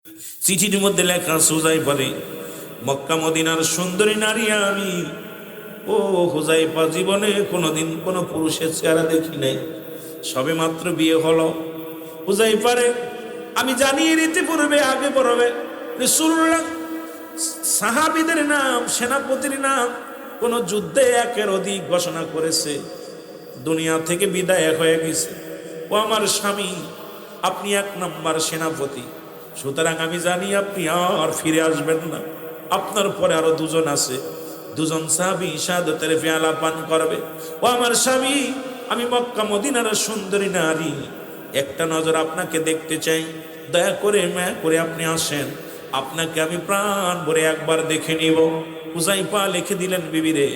চিঠির মধ্যে লেখা হুযায়ফারে, মক্কা মদিনার সুন্দরী নারী আমি। ও হুযায়ফা, জীবনে কোনোদিন কোনো পুরুষের চেহারা দেখি নাই, সবে মাত্র বিয়ে হলো। হুযায়ফারে আমি জানি এর ইতিপূর্বে আগে পড়বে রাসূলুল্লাহ সাহাবীদের নাম, সেনাপতির নাম কোন যুদ্ধে একের অধিক ঘোষণা করেছে, দুনিয়া থেকে বিদায় হয়ে গেছে। ও আমার স্বামী, আপনি 1 নম্বর সেনাপতি, সুতরাং আমি জানি আপনি আর ফিরে আসবেন না। আপনার পরে আরো 2 জন আছে, 2 জন সাহাবী শাহাদাতের পেয়ালা পান করবে। ও আমার স্বামী, আমি মক্কা মদিনার সুন্দরী নারী, একটা নজর আপনাকে দেখতে চাই, দয়া করে মায়া করে আপনি আসেন, আপনাকে আমি প্রাণ ভরে একবার দেখে নিব। হুযায়ফা লিখে দিলেন, বিবি রে,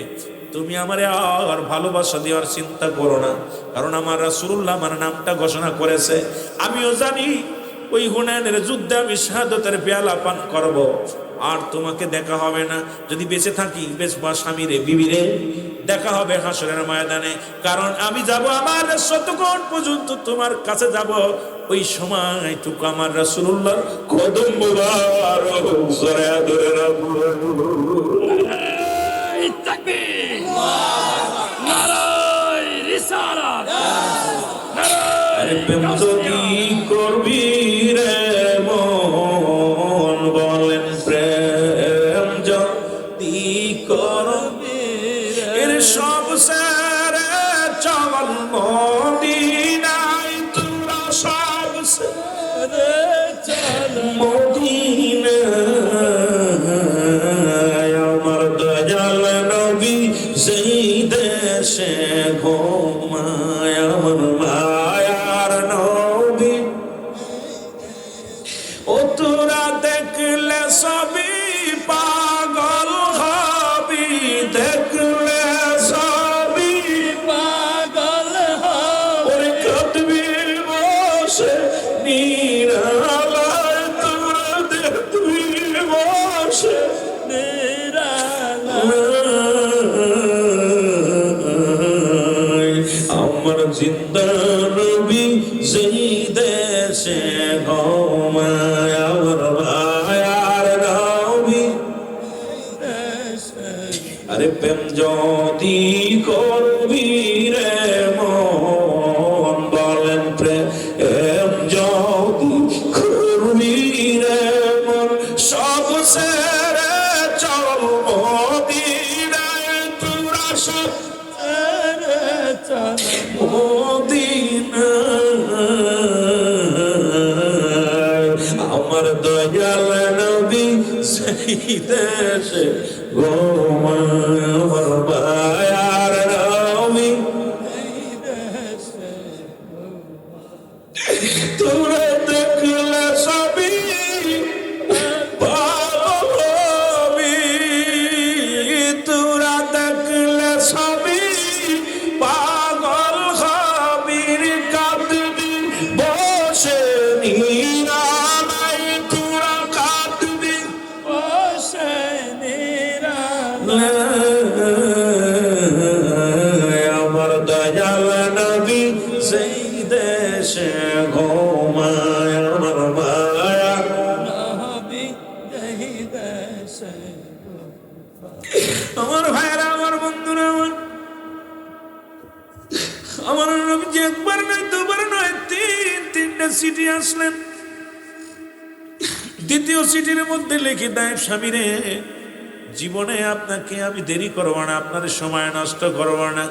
তুমি আমারে আর ভালোবাসা দেওয়ার চিন্তা করো না, কারণ আমার রাসূলুল্লাহ আমার নামটা ঘোষণা করেছে। আমিও জানি ওই হুনাইনের যুদ্ধে আমি শাহাদাতের পেয়ালা পান করব, আর তোমাকে দেখা হবে না। যদি বেঁচে থাকি, বেঁচবা স্বামী রে, বিবি রে, দেখা হবে হাসরের ময়দানে। কারণ আমি যাব আমার শতকোণ পর্যন্ত তোমার কাছে যাব, ওই সময়টুকু আমার রাসূলুল্লাহর কদম মুবারক জড়ায়া ধরে রাখবো। তাকবীর, নারায়ে রিসালাত, আরে প্রেম যদি করবি রে মন, বলেন প্রেম যদি করবি, এর সব সেরে চল মদিনায়, তোরা সব সেরে চল মদিনায়। আমার দয়াল নবী সেই দেশে ঘুমায়, আমার মায়ার নবী। ও তোরা দেখলে সবই পাগল হবি, দেখলে সবই পাগল হবি। ওরে কাঁদবি বসে নিরালায়, তোরা দেখবি বসে নিরালায়। আমার জিন্দা নবী সেই দেশে ঘুমায়, আমার মায়ার নবী। আরে প্রেম যদি করবি রে মন, বলেন প্রেম যদি করবি রে মন, সব সেরে চল মদিনায়, তোরা সব সেরে চল মদিনায়। আমার দয়াল নবী সেই দেশে ঘুমায়, আমার মায়ার নবী। তোরা দেখলে সবই পাগল হবি, তোরা দেখলে সবই পাগল হবি। কাঁদবি বসে নিরালায়, তোরা কাঁদবি বসে নিরালায়। আমার দয়াল নবী সেই দেশে ঘুমায়, আমার মায়া নবী সেই দেশে। আমার ভাইরা, আমার বন্ধুরা, আমার নবীজি একবার নয়, 2 বার নয়, 3টা চিঠি আসলেন। দ্বিতীয় চিঠির মধ্যে লিখে দেয়, স্বামী রে, জীবনে আপনাকে আমি দেরি করবো না, আপনার সময় নষ্ট করবো না।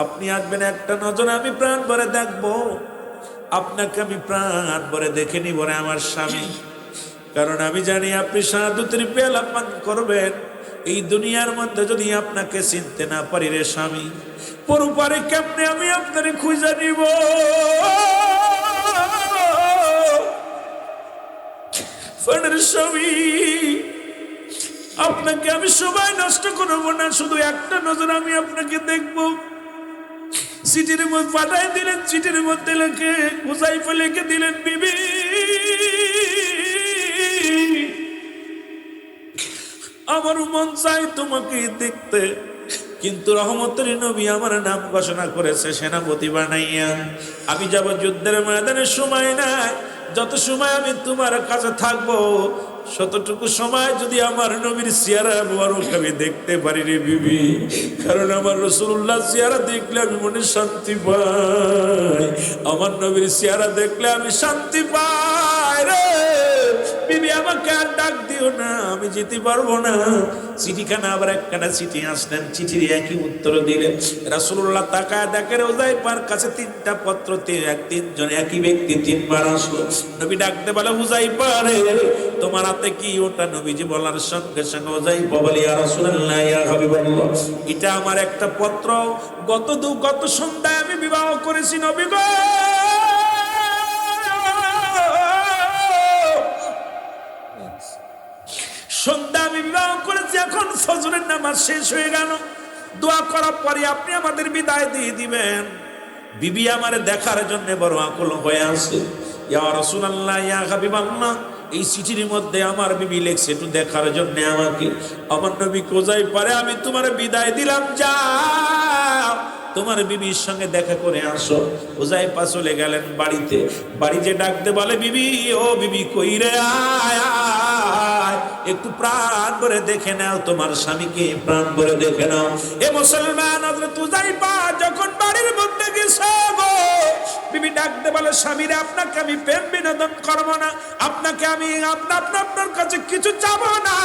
আপনি আসবেন, একটা নজর আমি প্রাণ ভরে দেখবো, আপনাকে আমি প্রাণ ভরে দেখে নিব রে আমার স্বামী। কারণ আমি জানি আপনি শাহাদাতের পেয়ালা পান করবেন। এই দুনিয়ার মধ্যে যদি আপনাকে চিনতে না পারি রে স্বামী, পরপারে কেমনে আমি আপনারে খুঁজে নিব। ফানের স্বামী, আপনাকে আমি সময় নষ্ট করবো না, শুধু একটা নজর আমি আপনাকে দেখবো। চিঠির মধ্যে পাঠাই দিলেন, চিঠির মধ্যে লিখে হুযায়ফা লিখে দিলেন, বিবি আমার মন চাই তোমাকে দেখতে, কিন্তু রহমতের নবী আমার নাম ঘোষণা করেছে সেনাপতি বানাইয়া। আমি যাব যুদ্ধের ময়দানে, সময় নাই, যত সময় আমি তোমার কাছে থাকবো শতটুকু সময় যদি আমার নবীর চেহারা মোবারক আমি দেখতে পারি রে বিবি, কারণ আমার রাসূলুল্লাহ চেহারা দেখলে আমি মনে শান্তি পাই, আমার নবীর চেহারা দেখলে আমি শান্তি পাই রে বিবি। আমাকে আর ডাক দিও না, আমি যেতে পারবো না। চিঠিখানা আবার একখানা চিঠি আসলেন, চিঠির একই উত্তর দিলেন। রাসূলুল্লাহ তাকায় দেখে হুযায়ফার কাছে তিনটা পত্র, তিনজন একই ব্যক্তি তিনবার আসলো। নবী ডাকতে বলে হুযায়ফা রে তোমার হাতে কি ওটা? নবীজি বলার সঙ্গে সঙ্গে হুযায়ফা বলে ইয়া রাসূলুল্লাহ ইয়া হাবিবাল্লাহ, এটা আমার একটা পত্র, গত সন্ধ্যায় আমি বিবাহ করেছি নবী গো। সন্ধ্যা আমি বিবাহ করেছি, এখন ফজরের নামাজ শেষ হয়ে গেল, দোয়া করার পরে আপনি আমাদের বিদায় দিয়ে দিবেন। বিবি আমারে দেখার জন্য বড় আকুল হয়ে আছে। ইয়া রাসূলুল্লাহ ইয়া হাবিবাল্লাহ, এই চিঠির মধ্যে আমার বিবি লেখছে একটু দেখার জন্য আমাকে। আমার নবী কোজাই পারে আমি তোমার বিদায় দিলাম, যাও তোমার বিবির সঙ্গে দেখা করে আসো। হুযায়ফা চলে গেলেন বাড়িতে। বাড়িতে ডাকতে বলে বিবি, ও বিবি কই রে, আয় আয় একটু প্রাণ ভরে দেখে নাও তোমার স্বামীকে, প্রাণ ভরে দেখে নাও। এ মুসলমান হযরত হুযায়ফা যখন বাড়ির মধ্যে গেছে গো, বিবি ডাকতে বলে স্বামীরে আপনাকে আমি প্রেম বিনোদন করব না, আপনাকে আমি আপনার কাছে কিছু চাবো না,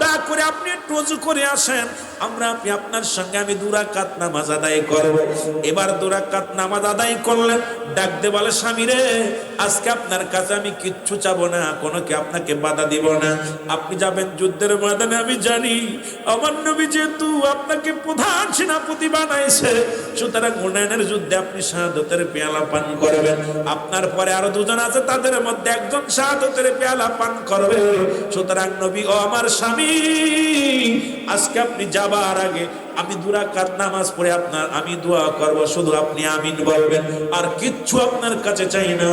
দয়া করে আপনি একটু ওযু করে আসেন, আপনি আপনার সঙ্গে আমি 2 রাকাত নামাজ আদায় করব। এবার 2 রাকাত নামাজ আদায় করলেন। ডাকতে বলে স্বামীরে আজকে আপনার কাছে আমি কিচ্ছু চাবো না, কোনোকে আপনাকে বাধা দিব না, আপনি যাবেন যুদ্ধের ময়দানে। আমি জানি আমার নবী যেহেতু আপনাকে প্রধান সেনাপতি বানাইছে, সুতরাং হুনাইনের যুদ্ধে আপনি শাহাদাতের পেয়ালা পান করবেন। আপনার পরে আরো 2 জন আছে, তাদের মধ্যে একজন শাহাদাতের পেয়ালা পান করবে। সুতরাং নবী ও আমার স্বামী, আজকে আপনি যাবার আগে আমি 2 রাকাত নামাজ পড়ে আমি দোয়া করব, শুধু আপনি আমিন বলবেন, আর কিচ্ছু আপনার কাছে চাই না।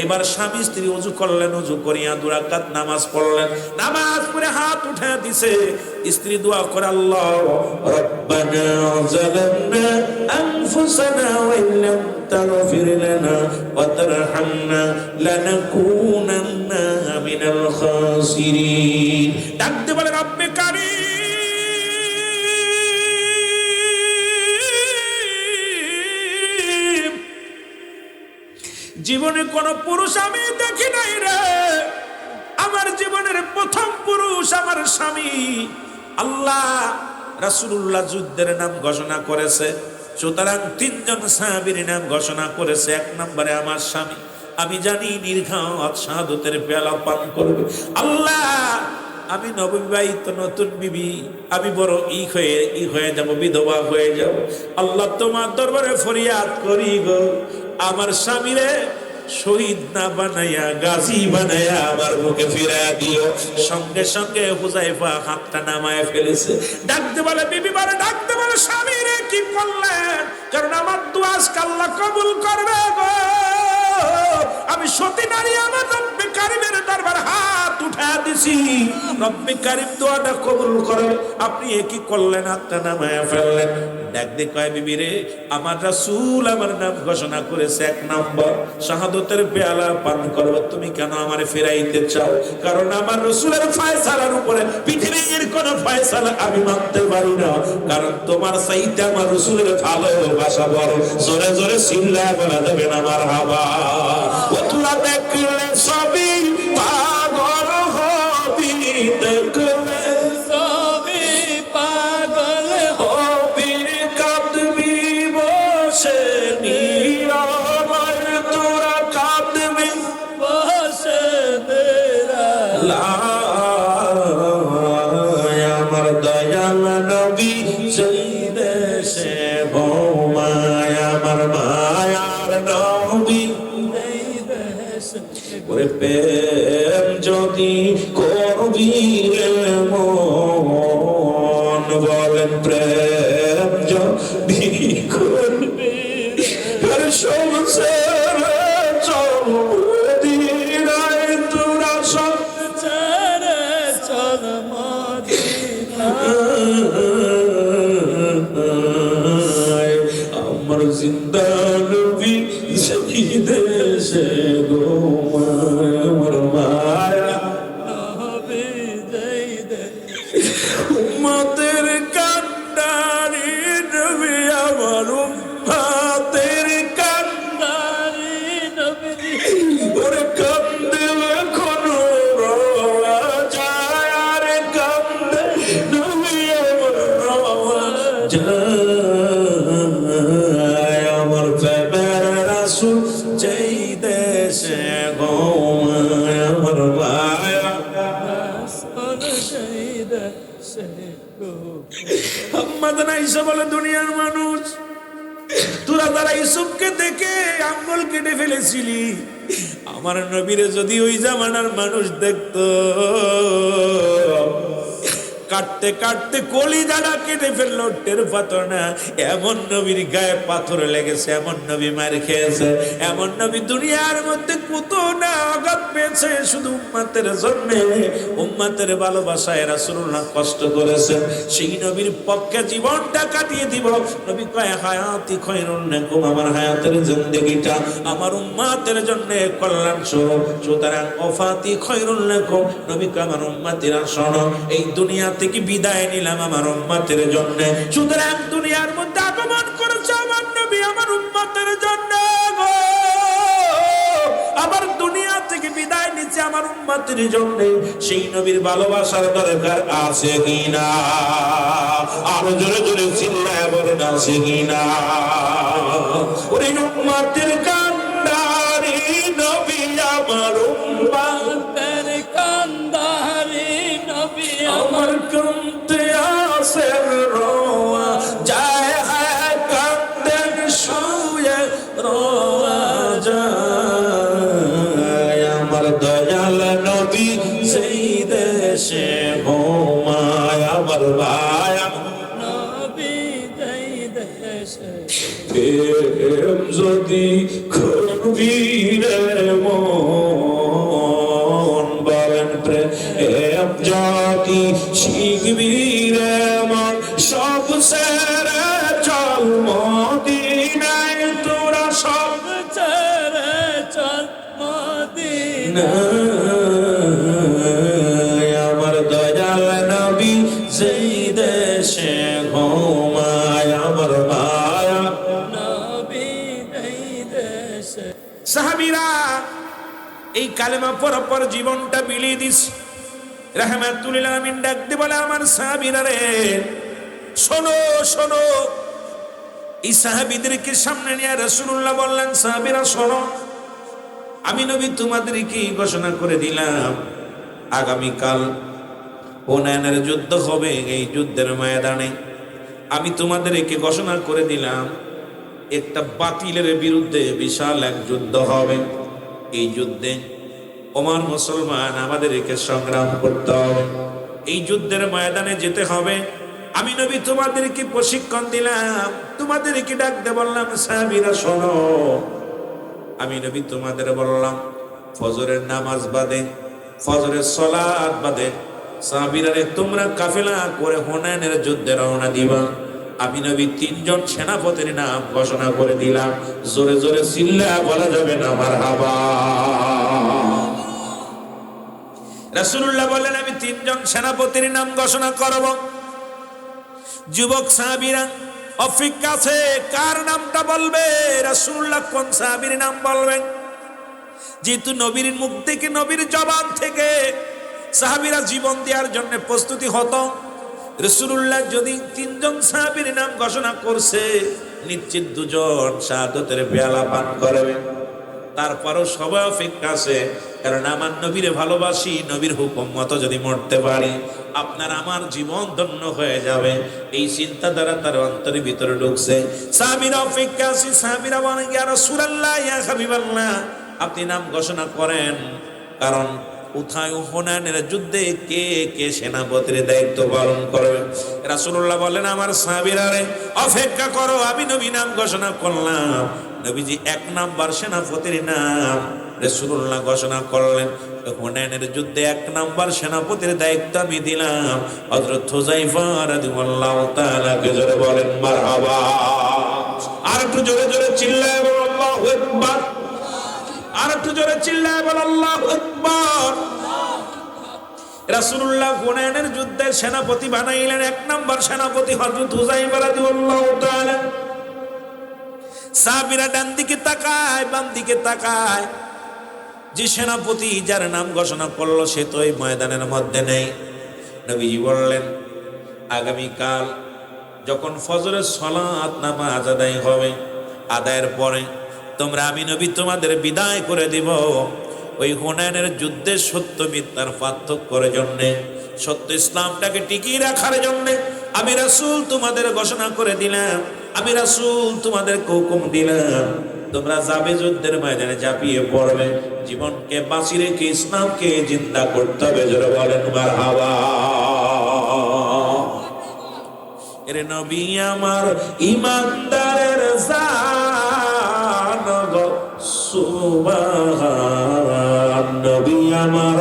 এবার স্বামী স্ত্রী ওযু করলেন, ওযু করিয়া 2 রাকাত নামাজ পড়লেন। নামাজ পড়ে হাত উঠে দিছে, স্ত্রী দোয়া করে আল্লাহ রব্বানা যালামনা আনফুসানা ওয়া ইল্লাম তাগফির লানা ওয়া তারহামনা লানাকুনান্না মিনাল খাসিরিন। ডাকতে বলে রব্বে কারীম, জীবনে কোন পুরুষ আমি দেখি নাই রে, আমার জীবনের প্রথম পুরুষ আমার স্বামী। আল্লাহ রাসূলুল্লাহ যুদ্ধের নাম ঘোষণা করেছে, সুতরাং 3 জন সাহাবীর নাম ঘোষণা করেছে। 1 নম্বরে আমার স্বামী, আমি জানি নির্ঘাত শাহাদাতের পেয়ালা পান করবে। আল্লাহ আমি নববিবাহিত নতুন বিবি, আমি বড় ই হয়ে যাব, বিধবা হয়ে যাব। আল্লাহ তোমার দরবারে ফরিয়াদ করি গো, আমার স্বামীরে শহীদ না বানাইয়া গাজী বানাইয়া আমার মুখে ফিরাইয়া দিও। সঙ্গে সঙ্গে হুযায়ফা হাতটা নামায় ফেলেছে। ডাকতে বলে বিবি, ডাকতে বলে স্বামীরে কি করলেন? কারণ আমার দোয়া আজকে আল্লাহ কবুল করবে গো। আমি সতী নারী, আমার রব্বে কারীমের দরবার হাত উঠায় দিছি, রব্বে কারীম দোয়াটা কবুল করে। আপনি কি করলেন? হাতটা নামায় ফেললেন। ডাক দিয়ে কয় বিবি রে, আমার রাসূল আমার নাম ঘোষণা করেছে 1 নম্বর শাহাদাতের পেয়ালা পান করব, তুমি কেন আমারে ফেরাইতে চাও? কারণ আমার রাসূলের ফয়সালার উপরে পৃথিবীর কোনো ফয়সালা আমি মানতে পারি না, কারণ তোমার চাইতে আমার রাসূলের ভালোবাসা বড়। জোরে জোরে চিল্লায় বলা যাবে না মারহাবা। ওতলা দেখলে সবই পাগল হবি, দেখলে সবই পাগল হবি, কাঁদবি বসে নীরবে, তোরা কাঁদবি বসে আমার দয়াল নবী সেই দেশে বৌমায়, আমার মায়ার নবী ওরে প্রেম যদি করবি রে মন, বলেন প্রেম যদি করবি সংসার চলবি নাই, তোরা সব ছেড়ে চল মদিনা। আমার জিন্দা নবী সেই দেশে গো মা। দেশে গো আম্মাজান আয়েশা বলে, দুনিয়ার মানুষ তোরা তারা ইউসুফকে দেখে আঙ্গুল কেটে ফেলেছিলি, আমার নবীরে যদি ওই জামানার মানুষ দেখতো, কাটতে কাটতে কলিজাটা কেটে ফেললো, টের পাতো না। এমন নবীর গায়ে পাথর লেগেছে, এমন নবী মার খেয়েছে, এমন নবী দুনিয়ার মধ্যে কত না আঘাত পেয়েছে শুধু উম্মতের জন্য। উম্মতের ভালোবাসায় রাসূলুল্লাহ কষ্ট করেছেন, সেই নবীর পক্ষে জীবনটা কাটিয়ে দিব। নবী কয়, হায়াতি খায়রুন লাকুম, আমার হায়াতের জিন্দেগিটা আমার উম্মতের জন্য কল্যাণ স্বরূপ, সুতরাং ওফাতি খায়রুন লাকুম। নবী কয়, আমার উম্মতিরা শোনো, এই দুনিয়া থেকে বিদায় নিলাম আমার উম্মতের জন্য, সুতরাং দুনিয়ার মধ্যে আগমন করেছে আমার নবী আমার উম্মতের জন্য গো। আবার দুনিয়া থেকে বিদায় নিচ্ছে আমার উম্মতের জন্য, সেই নবীর ভালোবাসার দরকার আছে কিনা? আরো জোরে জোরে চিল্লায় বলেন, আছে কিনা? ওরে উম্মতের কান্ডারি নবী আমার উম্মতের কান্দারি নবী আমার কান্দে আসে রোয়া যায়, হ্যাঁ কান্দে শুয়ে রোয়া যায়। আমার দয়াল নবী সেই দেশে ঘুমায়, আমার ভাই নবী যেই দেশে প্রেম যদি খুবই রে মন, বলেন প্রেম যদি শিখবি রে মন, সব সেরে চল মদিনায়, তোরা সব ছেড়ে চল মদিনা। আমার দয়াল নবী সেই দেশে ঘুমায়, আমার মায়া নবী যেই দেশে সাহাবীরা এই কালেমা পর জীবনটা বিলিয়ে দিস। রাহমাতুল আলামিন ডাক দিয়ে বলে, আমার সাহাবীরা রে শোনো শোনো। এই সাহাবীদেরকে সামনে নিয়ে রাসূলুল্লাহ বললেন, সাহাবীরা শোনো, আমি নবী তোমাদেরকে ঘোষণা করে দিলাম, আগামীকাল হুনাইনের যুদ্ধ হবে। এই যুদ্ধের ময়দানে আমি তোমাদেরকে ঘোষণা করে দিলাম, একটা বাতিলের বিরুদ্ধে বিশাল এক যুদ্ধ হবে। এই যুদ্ধে ওমান মুসলমান আমাদেরকে সংগ্রাম করতে হবে, এই যুদ্ধের ময়দানে যেতে হবে। আমি নবী তোমাদেরকে প্রশিক্ষণ দিলাম, তোমাদেরকে ডাকতে বললাম, সাহাবীরা শোনো, আমি নবী তোমাদের বললাম, ফজরের নামাজ বাদে, ফজরের সালাত বাদে সাহাবীরা রে তোমরা কাফেলা করে হুনাইনের যুদ্ধে রওনা দিবা। আমি নবী তিনজন সেনাপতির নাম ঘোষণা করে দিলাম, জোরে জোরে চিল্লায়া বলা যাবে না মারহাবা। রাসূলুল্লাহ বললেন, আমি তিনজন সেনাপতির নাম ঘোষণা করব। যুবক সাহাবীরা অপেক্ষা আছে, কার নামটা বলবে? রাসূলুল্লাহ কোন সাহাবীর নাম বলবেন? যেহেতু নবীর মুখ থেকে, নবীর জবান থেকে সাহাবীরা জীবন দেওয়ার জন্য প্রস্তুতি হতো, রাসূলুল্লাহ যদি তিনজন সাহাবীর নাম ঘোষণা করছে, নিশ্চিত দুজন শাহাদাতের পেয়ালা পান করবে। তারপরও সবাই অপেক্ষা আছে, কারণ আমার নবীরে ভালোবাসি, নবীর হুকুম মতো যদি মরতে পারি আপনার আমার জীবন ধন্য হয়ে যাবে। এই চিন্তাধারা তার অন্তরের ভিতরে ঢুকছে। সাহাবীরা অপেক্ষা আছে, সাহাবীরা বলেন, ইয়া রাসূলুল্লাহ, ইয়া হাবিবাল্লাহ, আপনি নাম ঘোষণা করেন, কারণ কোথায় হুনাইনের যুদ্ধে কে কে সেনাপতির দায়িত্ব পালন করবে। রাসূলুল্লাহ বলেন, আমার সাহাবীরা রে অপেক্ষা করো, আমি নবী নাম ঘোষণা করলাম। নবীজি এক নাম্বার সেনাপতির নাম রাসূলুল্লাহ ঘোষণা করলেন। হুনাইনের যুদ্ধে এক নাম্বার সেনাপতির দায়িত্ব আমি দিলাম হযরত হুযায়ফা রাদিয়াল্লাহু তাআলা কে। জোরে বলেন মারহাবা। আর একটু জোরে জোরে চিল্লায় বলো আল্লাহু আকবার। আর একটু জোরে চিল্লায় বলো আল্লাহু আকবার। রাসূলুল্লাহ হুনাইনের যুদ্ধের সেনাপতি বানাইলেন এক নাম্বার সেনাপতি হযরত হুযায়ফা রাদিয়াল্লাহু তাআলা। সাহাবীরা ডান দিকে তাকায়, বাম দিকে তাকায়, যে সেনাপতি যার নাম ঘোষণা করলো সে তো এই ময়দানের মধ্যে নেই। নবীজি বললেন, আগামীকাল যখন ফজরের সালাত নামাজ আদায় হবে, আদায়ের পরে তোমরা, আমি নবী তোমাদের বিদায় করে দিব। ওই হুনাইনের যুদ্ধের সত্য মিথ্যার পার্থক্যের জন্য সত্য ইসলামটাকে টিকিয়ে রাখার জন্য আমি রাসূল তোমাদের ঘোষণা করে দিলাম, আমি রাসূল তোমাদেরকে হুকুম দিলাম, তোমরা যাবে যুদ্ধের ময়দানে ঝাঁপিয়ে পড়বে, জীবনকে বাঁচিয়ে রেখে ইসলামকে জিন্দা করতে হবে। জোরে বলেন মারহাবা। এর নবী আমার ইমানদারের জান গো সুবহান, নবী আমার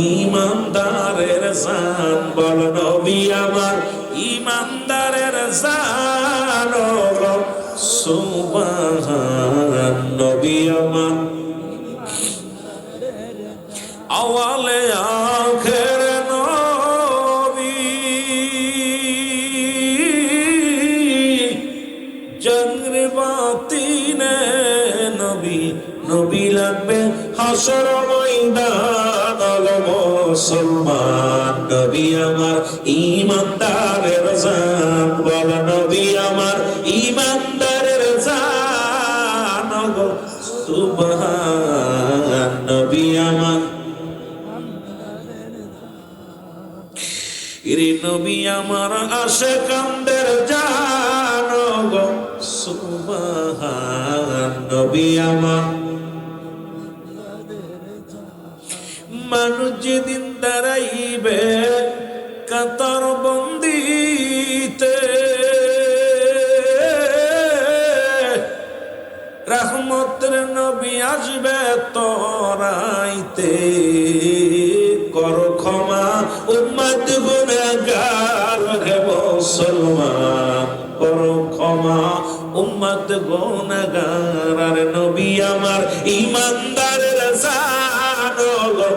ইমানদারের জান, বল নবী আমার ইমানদারের জান গো সুবহান, নবী আমার আওয়ালে আখের নবী, জংরে বাতিনে নবী, নবী লাগবে হাসর ময়দান মুসলমান, নবী আমার ইমানদারের জান, বল নবী আমার ইমানদারের জান গো সুবহান, নবী আমার ইরে নবী আমার আশিকানদের জান গো সুবহান, নবী আমার মানুষ যেদিন দাঁড়াইবে কাতার বন্দিতে, রহমতের নবী আসবে তরাইতে, কর ক্ষমা উম্মত গুনাহগার হে মুসলমান, কর ক্ষমা উম্মত গুনাহগার, আর নবী আমার ইমানদারের জান গো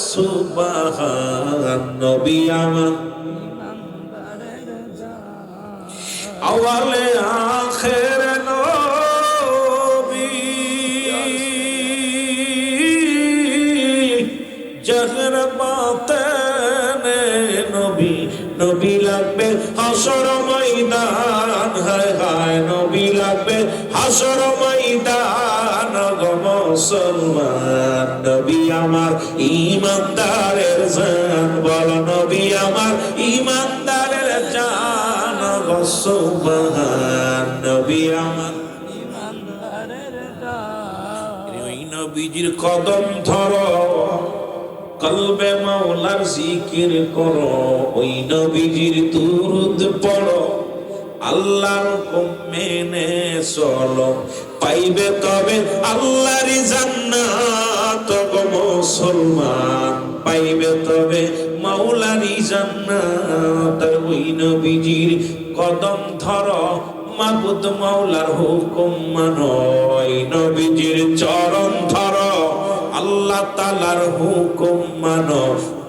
সুবহান, নবী আমার আওয়ালে আখের নবী, জহর বাতিনে নবী, নবী লাগবে হাসর ময়দান, হায় হায় নবী লাগবে হাসর ময়দান গো মুসলমান, নবী আমার ইমানদারের জান, বল নবী আমার ইমানদারের জান গো সুবহান, নবী আমার ওই নবীজির কদম ধরো, কলবে মাওলার জিকির করো, ওই নবীজির দুরূদ পড়ো, আল্লাহর হুকুম মেনে চলো, পাইবে তবে আল্লাহর জান্নাত গো মুসলমান, পাইবে তবে মাওলার জান্নাত, ওই নবীজির কদম ধরো, মাবুদ মাওলার হুকুম মানো, ওই নবীজির চরণ ধরো, আল্লাহ তাআলার হুকুম মানো,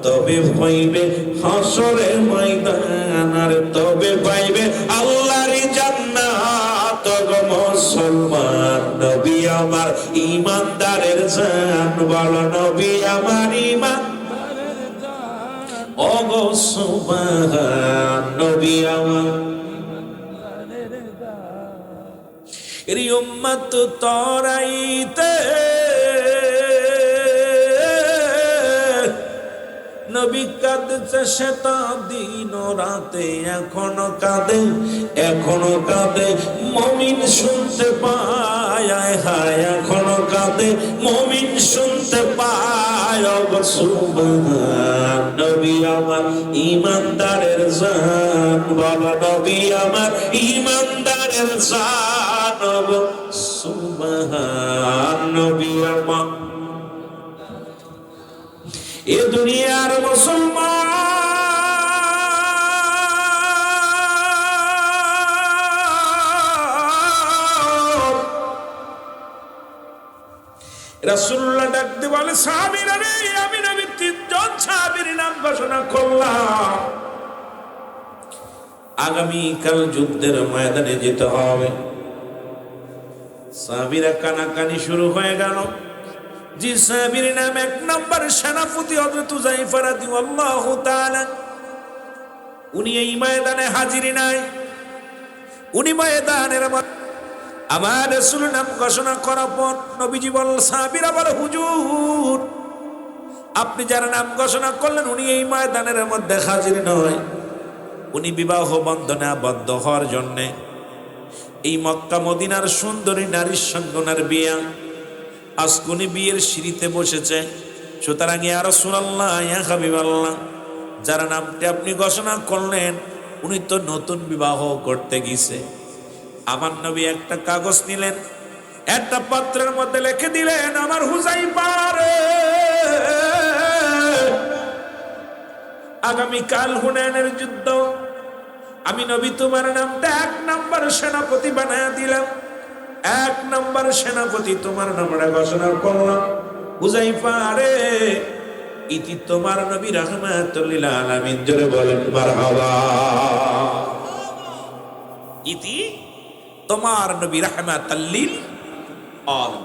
তবে পাইবে হাসরের ময়দান, আর তবে পাইবে আল্লাহর জান্নাত গো মুসলমান, নবী আমার ইমানদারের জান, বল নবী আমার ইমানদারের জান ও গো সুবহান, নবী আমার ইমানদারের জান, এর উম্মত তরাইতে নবী কাঁদছে সেটা দিন রাতে, এখনো কাঁদে, এখনো কাঁদে, মুমিন শুনতে পায়, আয় হায় এখনো কাঁদে, মুমিন শুনতে পায় গো সুবহান, নবী আমার ইমানদারের জান, বল নবী আমার ইমানদারের জান গো সুবহান, নবী আমার এ দুনিয়ার মুসলমান রাসূলুল্লাহ ডাকতে বলে, সাহাবীরা রে, আমি নবী তিনজন সাহাবীর নাম ঘোষণা করলাম, আগামীকাল যুদ্ধের ময়দানে যেতে হবে। সাহাবীরা কানাকানি শুরু হয়ে গেল। যে সাহাবীর নাম এক নম্বর সেনাপতি হযরত হুযায়ফা রাদিয়াল্লাহু তাআলা, উনি এই ময়দানে হাজির নাই, উনি ময়দানের আমার রাসূল নাম ঘোষণা করার পর নবীজি বল, সাহাবীরা বলে, হুজুর আপনি যার নাম ঘোষণা করলেন উনি এই ময়দানের মধ্যে হাজির নয়, উনি বিবাহ বন্ধনে আবদ্ধ হওয়ার জন্যে এই মক্কা মদিনার সুন্দরী নারীর সঙ্গে ওনার বিয়া। আজকে উনি বিয়ের সিঁড়িতে বসেছে। সুতরাং ইয়া রাসূলুল্লাহ, ইয়া হাবিবাল্লাহ, যার নামটি আপনি ঘোষণা করলেন উনি তো নতুন বিবাহ করতে গেছে। আমার নবী একটা কাগজ নিলেন, একটা পাত্রের মধ্যে লিখে দিলেন, আমার হুযায়ফা রে, আগামীকাল হুনাইনের যুদ্ধ, আমি নবী তোমার নামটা 1 নম্বর সেনাপতি বানায় দিলাম, 1 নম্বর সেনাপতি তোমার নামটা ঘোষণা করলাম। হুযায়ফা রে, ইতি তোমার নবী রাহমাতুল লিল আলামিন, জোরে বলেন মারহাবা। ইতি তোমার নবী রাহমাতুল লিল আলামিন।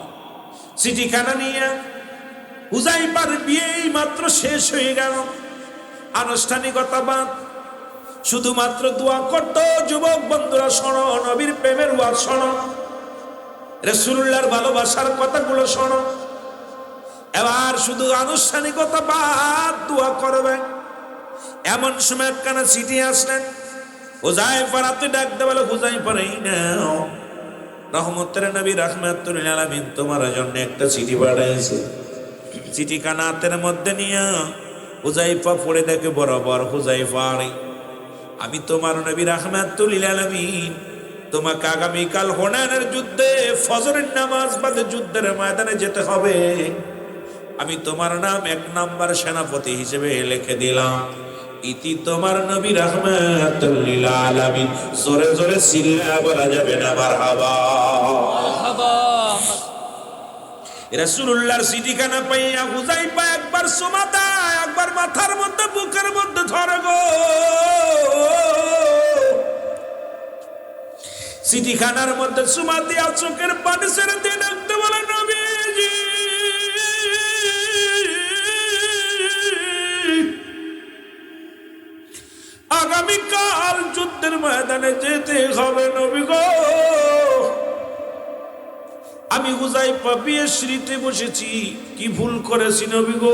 চিঠিখানা নিয়ে হুযায়ফার বিয়ে মাত্র শেষ হয়ে গেল। আনুষ্ঠানিকতা বাদ, শুধুমাত্র দোয়া করতো। যুবক বন্ধুরা শোনো, নবীর প্রেমের ওয়াজ শোনো, রাসূলুল্লাহর ভালোবাসার কথাগুলো শোনো। এবার শুধু আনুষ্ঠানিকতা বাদ, দোয়া করবেন। এমন সময় একখানা চিঠি আসলেন। হুযায়ফা রাতে ডাকতে বলে, হুযায়ফা রে নাও, রহমতের নবী রাহমাতুল লিল আলামিন তোমার জন্য একটা চিঠি পাঠাইছে। চিঠিখানা হাতের মধ্যে নিয়ে হুযায়ফা পড়ে দেখে, বরাবর হুযায়ফা রে, আমি তোমার নবী রাহমাতুল লিল আলামিন তোমাকে আগামীকাল হুনাইনের যুদ্ধে ফজরের নামাজ বাদে যুদ্ধের ময়দানে যেতে হবে। আমি তোমার নাম 1 নম্বর সেনাপতি হিসেবে লিখে দিলাম। ইতি তোমার নবী রাহমাতুল লিল আলামিন। জোরে জোরে চিল্লা বলা যাবে না মারহাবা। মারহাবা। রাসূলুল্লাহর চিঠিখানা পাইয়া হুযায়ফা একবার সুমা দেয়, একবার মাথার মধ্যে বুকের মধ্যে ধরে গো। চিঠিখানার মধ্যে সুমা দিয়া চোখের পানি ছেড়ে দিয়ে ডাকতে বলে, নবীজি আগামীকাল যুদ্ধের ময়দানে যেতে হবে নবী গো। আমি হুযায়ফা বিয়ের সিঁড়িতে বসেছি, কি ভুল করেছি নবী গো।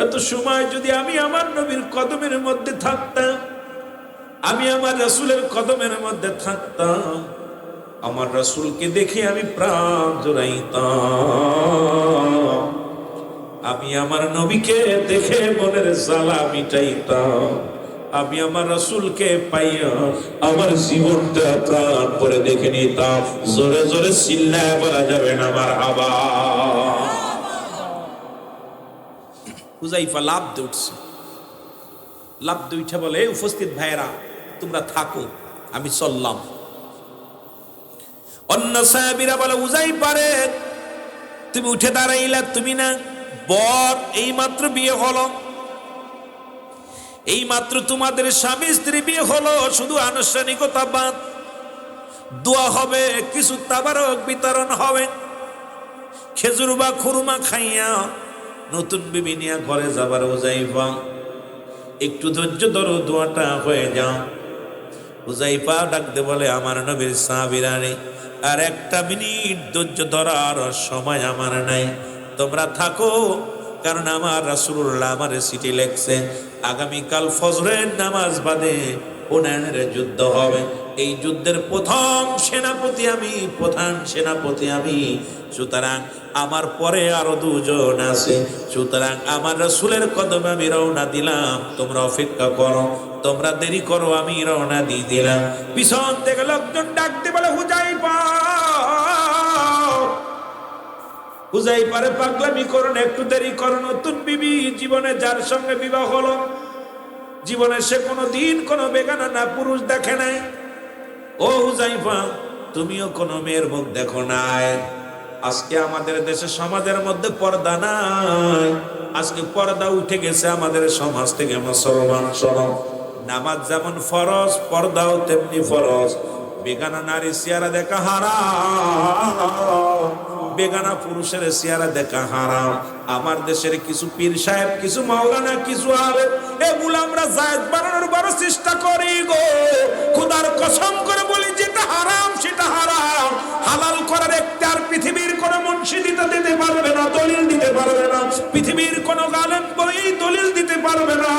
এত সময় যদি আমি আমার নবীর কদমের মধ্যে থাকতাম, আমি আমার রাসূলের কদমের মধ্যে থাকতাম, আমার রাসূলকে দেখে আমি প্রাণ জোড়াইতাম, আমি আমার নবীকে দেখে মনের জ্বালা মিটাইতাম, আমি আমার রাসূলকে পাইয়া আমার জীবনটা প্রাণ করে দেখে নিতাম। জোরে জোরে চিল্লায় বলা যাবে না মারহাবা। হুযায়ফা লাফ দিয়ে উঠছে। লাফ দিয়ে উঠে বলে, উপস্থিত ভাইয়েরা তোমরা থাকো, আমি চললাম। অন্য সাহাবীরা বলে, হুযায়ফা রে তুমি উঠে দাঁড়াইলা, তুমি না বর, এই মাত্র বিয়ে হলো, এই মাত্র তোমাদের স্বামী স্ত্রী বিয়ে হলো, শুধু আনুষ্ঠানিকতা বাদ, দোয়া হবে, কিছু তাবারক বিতরণ হবে, খেজুর বা খুরমা খাইয়া নতুন বিবি নিয়ে ঘরে যাবার। হুযায়ফা একটু ধৈর্য ধরো, দোয়াটা হয়ে যাও। হুযায়ফা ডাকতে বলে, আমার নবীর সাহাবীরা রে, আর 1 মিনিট ধৈর্য ধরার সময় আমার নাই, তোমরা থাকো, কারণ আমার রাসূলুল্লাহ আমার চিঠি লিখছে, আগামীকাল ফজরের নামাজ বাদে হুনাইনের যুদ্ধ হবে। এই যুদ্ধের প্রথম সেনাপতি আমি, প্রধান সেনাপতি আমি। সুতরাং আমার পরে আরো 2 জন আছে। সুতরাং আমার রাসূলের কদমে আমি রওনা দিলাম, তোমরা অপেক্ষা করো, তোমরা দেরি করো, আমি রওনা দিয়ে দিলাম। পিছন থেকে লোকজন ডাকতে বলে, হুযায়ফা, হুযায়ফারে পাগলামি করো না, একটু দেরি করো, নতুন বিবি, জীবনে যার সঙ্গে বিবাহ হলো, জীবনে সে কোনোদিন কোনো বেগানা না পুরুষ দেখে নাই। ও হুযায়ফা, তুমিও কোনো মেয়ের মুখ দেখো নাই। আজকে আমাদের দেশে সমাজের মধ্যে পর্দা নাই, আজকে পর্দা উঠে গেছে আমাদের সমাজ থেকে। মুসলমান শোনো, নামাজ যেমন ফরজ, পর্দাও তেমনি ফরজ। বেগানা নারী চেহারা দেখা হারাম, বেগানা পুরুষের চেহারা দেখা হারাম। আমার দেশের কিছু পীর সাহেব, কিছু মাওলানা, কিছু আলেম এগুলো আমরা জায়েজ বানানোর বড় চেষ্টা করি গো। খোদার কসম করে বলি, যেটা হারাম সেটা হারাম। হালাল করার একটা আর পৃথিবীর কোনো মুন্সি দিতে পারবে না, দলিল দিতে পারবে না। পৃথিবীর কোনো আলেম বই দলিল দিতে পারবে না।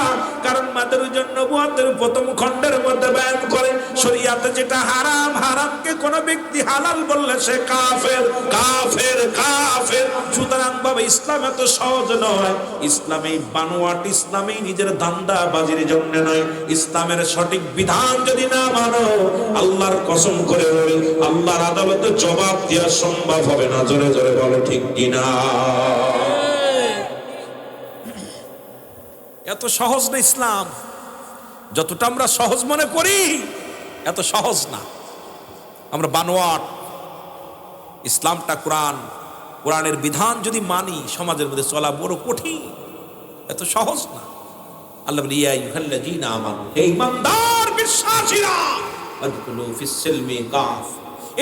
কারণ মাদারুজন নবুওয়াতের প্রথম খণ্ডের মধ্যে বয়ান করে, শরীয়তে যেটা হারাম, হারামকে কোনো ব্যক্তি হালাল বললে সে কাফের, কাফের, কাফের। সুতরাং বাবা, ইসলাম এত সহজ নয়। ইসলামে বানোয়াট, ইসলামে নিজের ধান্দাবাজির জন্য নয়। ইসলামের সঠিক বিধান যদি না মানো, আল্লাহর কসম করে বলি, আল্লাহর আদালতে জবাব দেওয়া সম্ভব হবে না। জোরে জোরে বলো ঠিক কিনা? এত সহজ না ইসলাম। যতটা আমরা সহজ মনে করি, এত সহজ না। আমরা বানোয়াট। ইসলামটা কোরআন, কোরআনের বিধান যদি মানি, সমাজের মধ্যে চলা বড় কঠিন, এত সহজ না। আল্লাহ বলে, ইয়া আইয়ুহাল্লাযীনা আমানু, হে ঈমানদার বিশ্বাসীরা, আদখুলু ফিস সিলমি কাফ।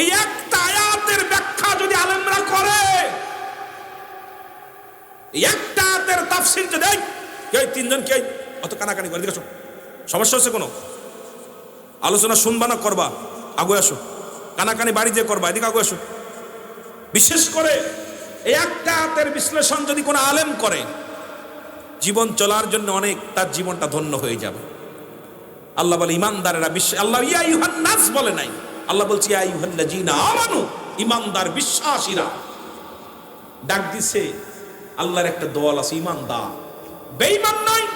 এই একটা আয়াতের ব্যাখ্যা যদি আলেমরা করে, এই একটা আয়াতের তাফসীর যদি এই তিনজন কে অত কানাকানি করে, দেখো সমস্যা হচ্ছে কোনো? আলোচনা শুনবা না করবা, আগে আসো। কানাকানি বাড়ি দিয়ে করবা, এদিকে আগে আসো। বিশেষ করে এই একটা আয়াতের বিশ্লেষণ যদি কোনো আলেম করে, জীবন চলার জন্য অনেক, তার জীবনটা ধন্য হয়ে যাবে। আল্লাহ বলে ইমানদারেরা, আল্লাহ ইয়া আইয়ুহান নাস বলে নাই, আল্লাহ বলছে ইয়া আইয়ুহাল্লাযীনা আমানু, ইমানদার বিশ্বাসীরা। ডাক দিছে আল্লাহর একটা দল আছে ইমানদার, বেঈমান নয়।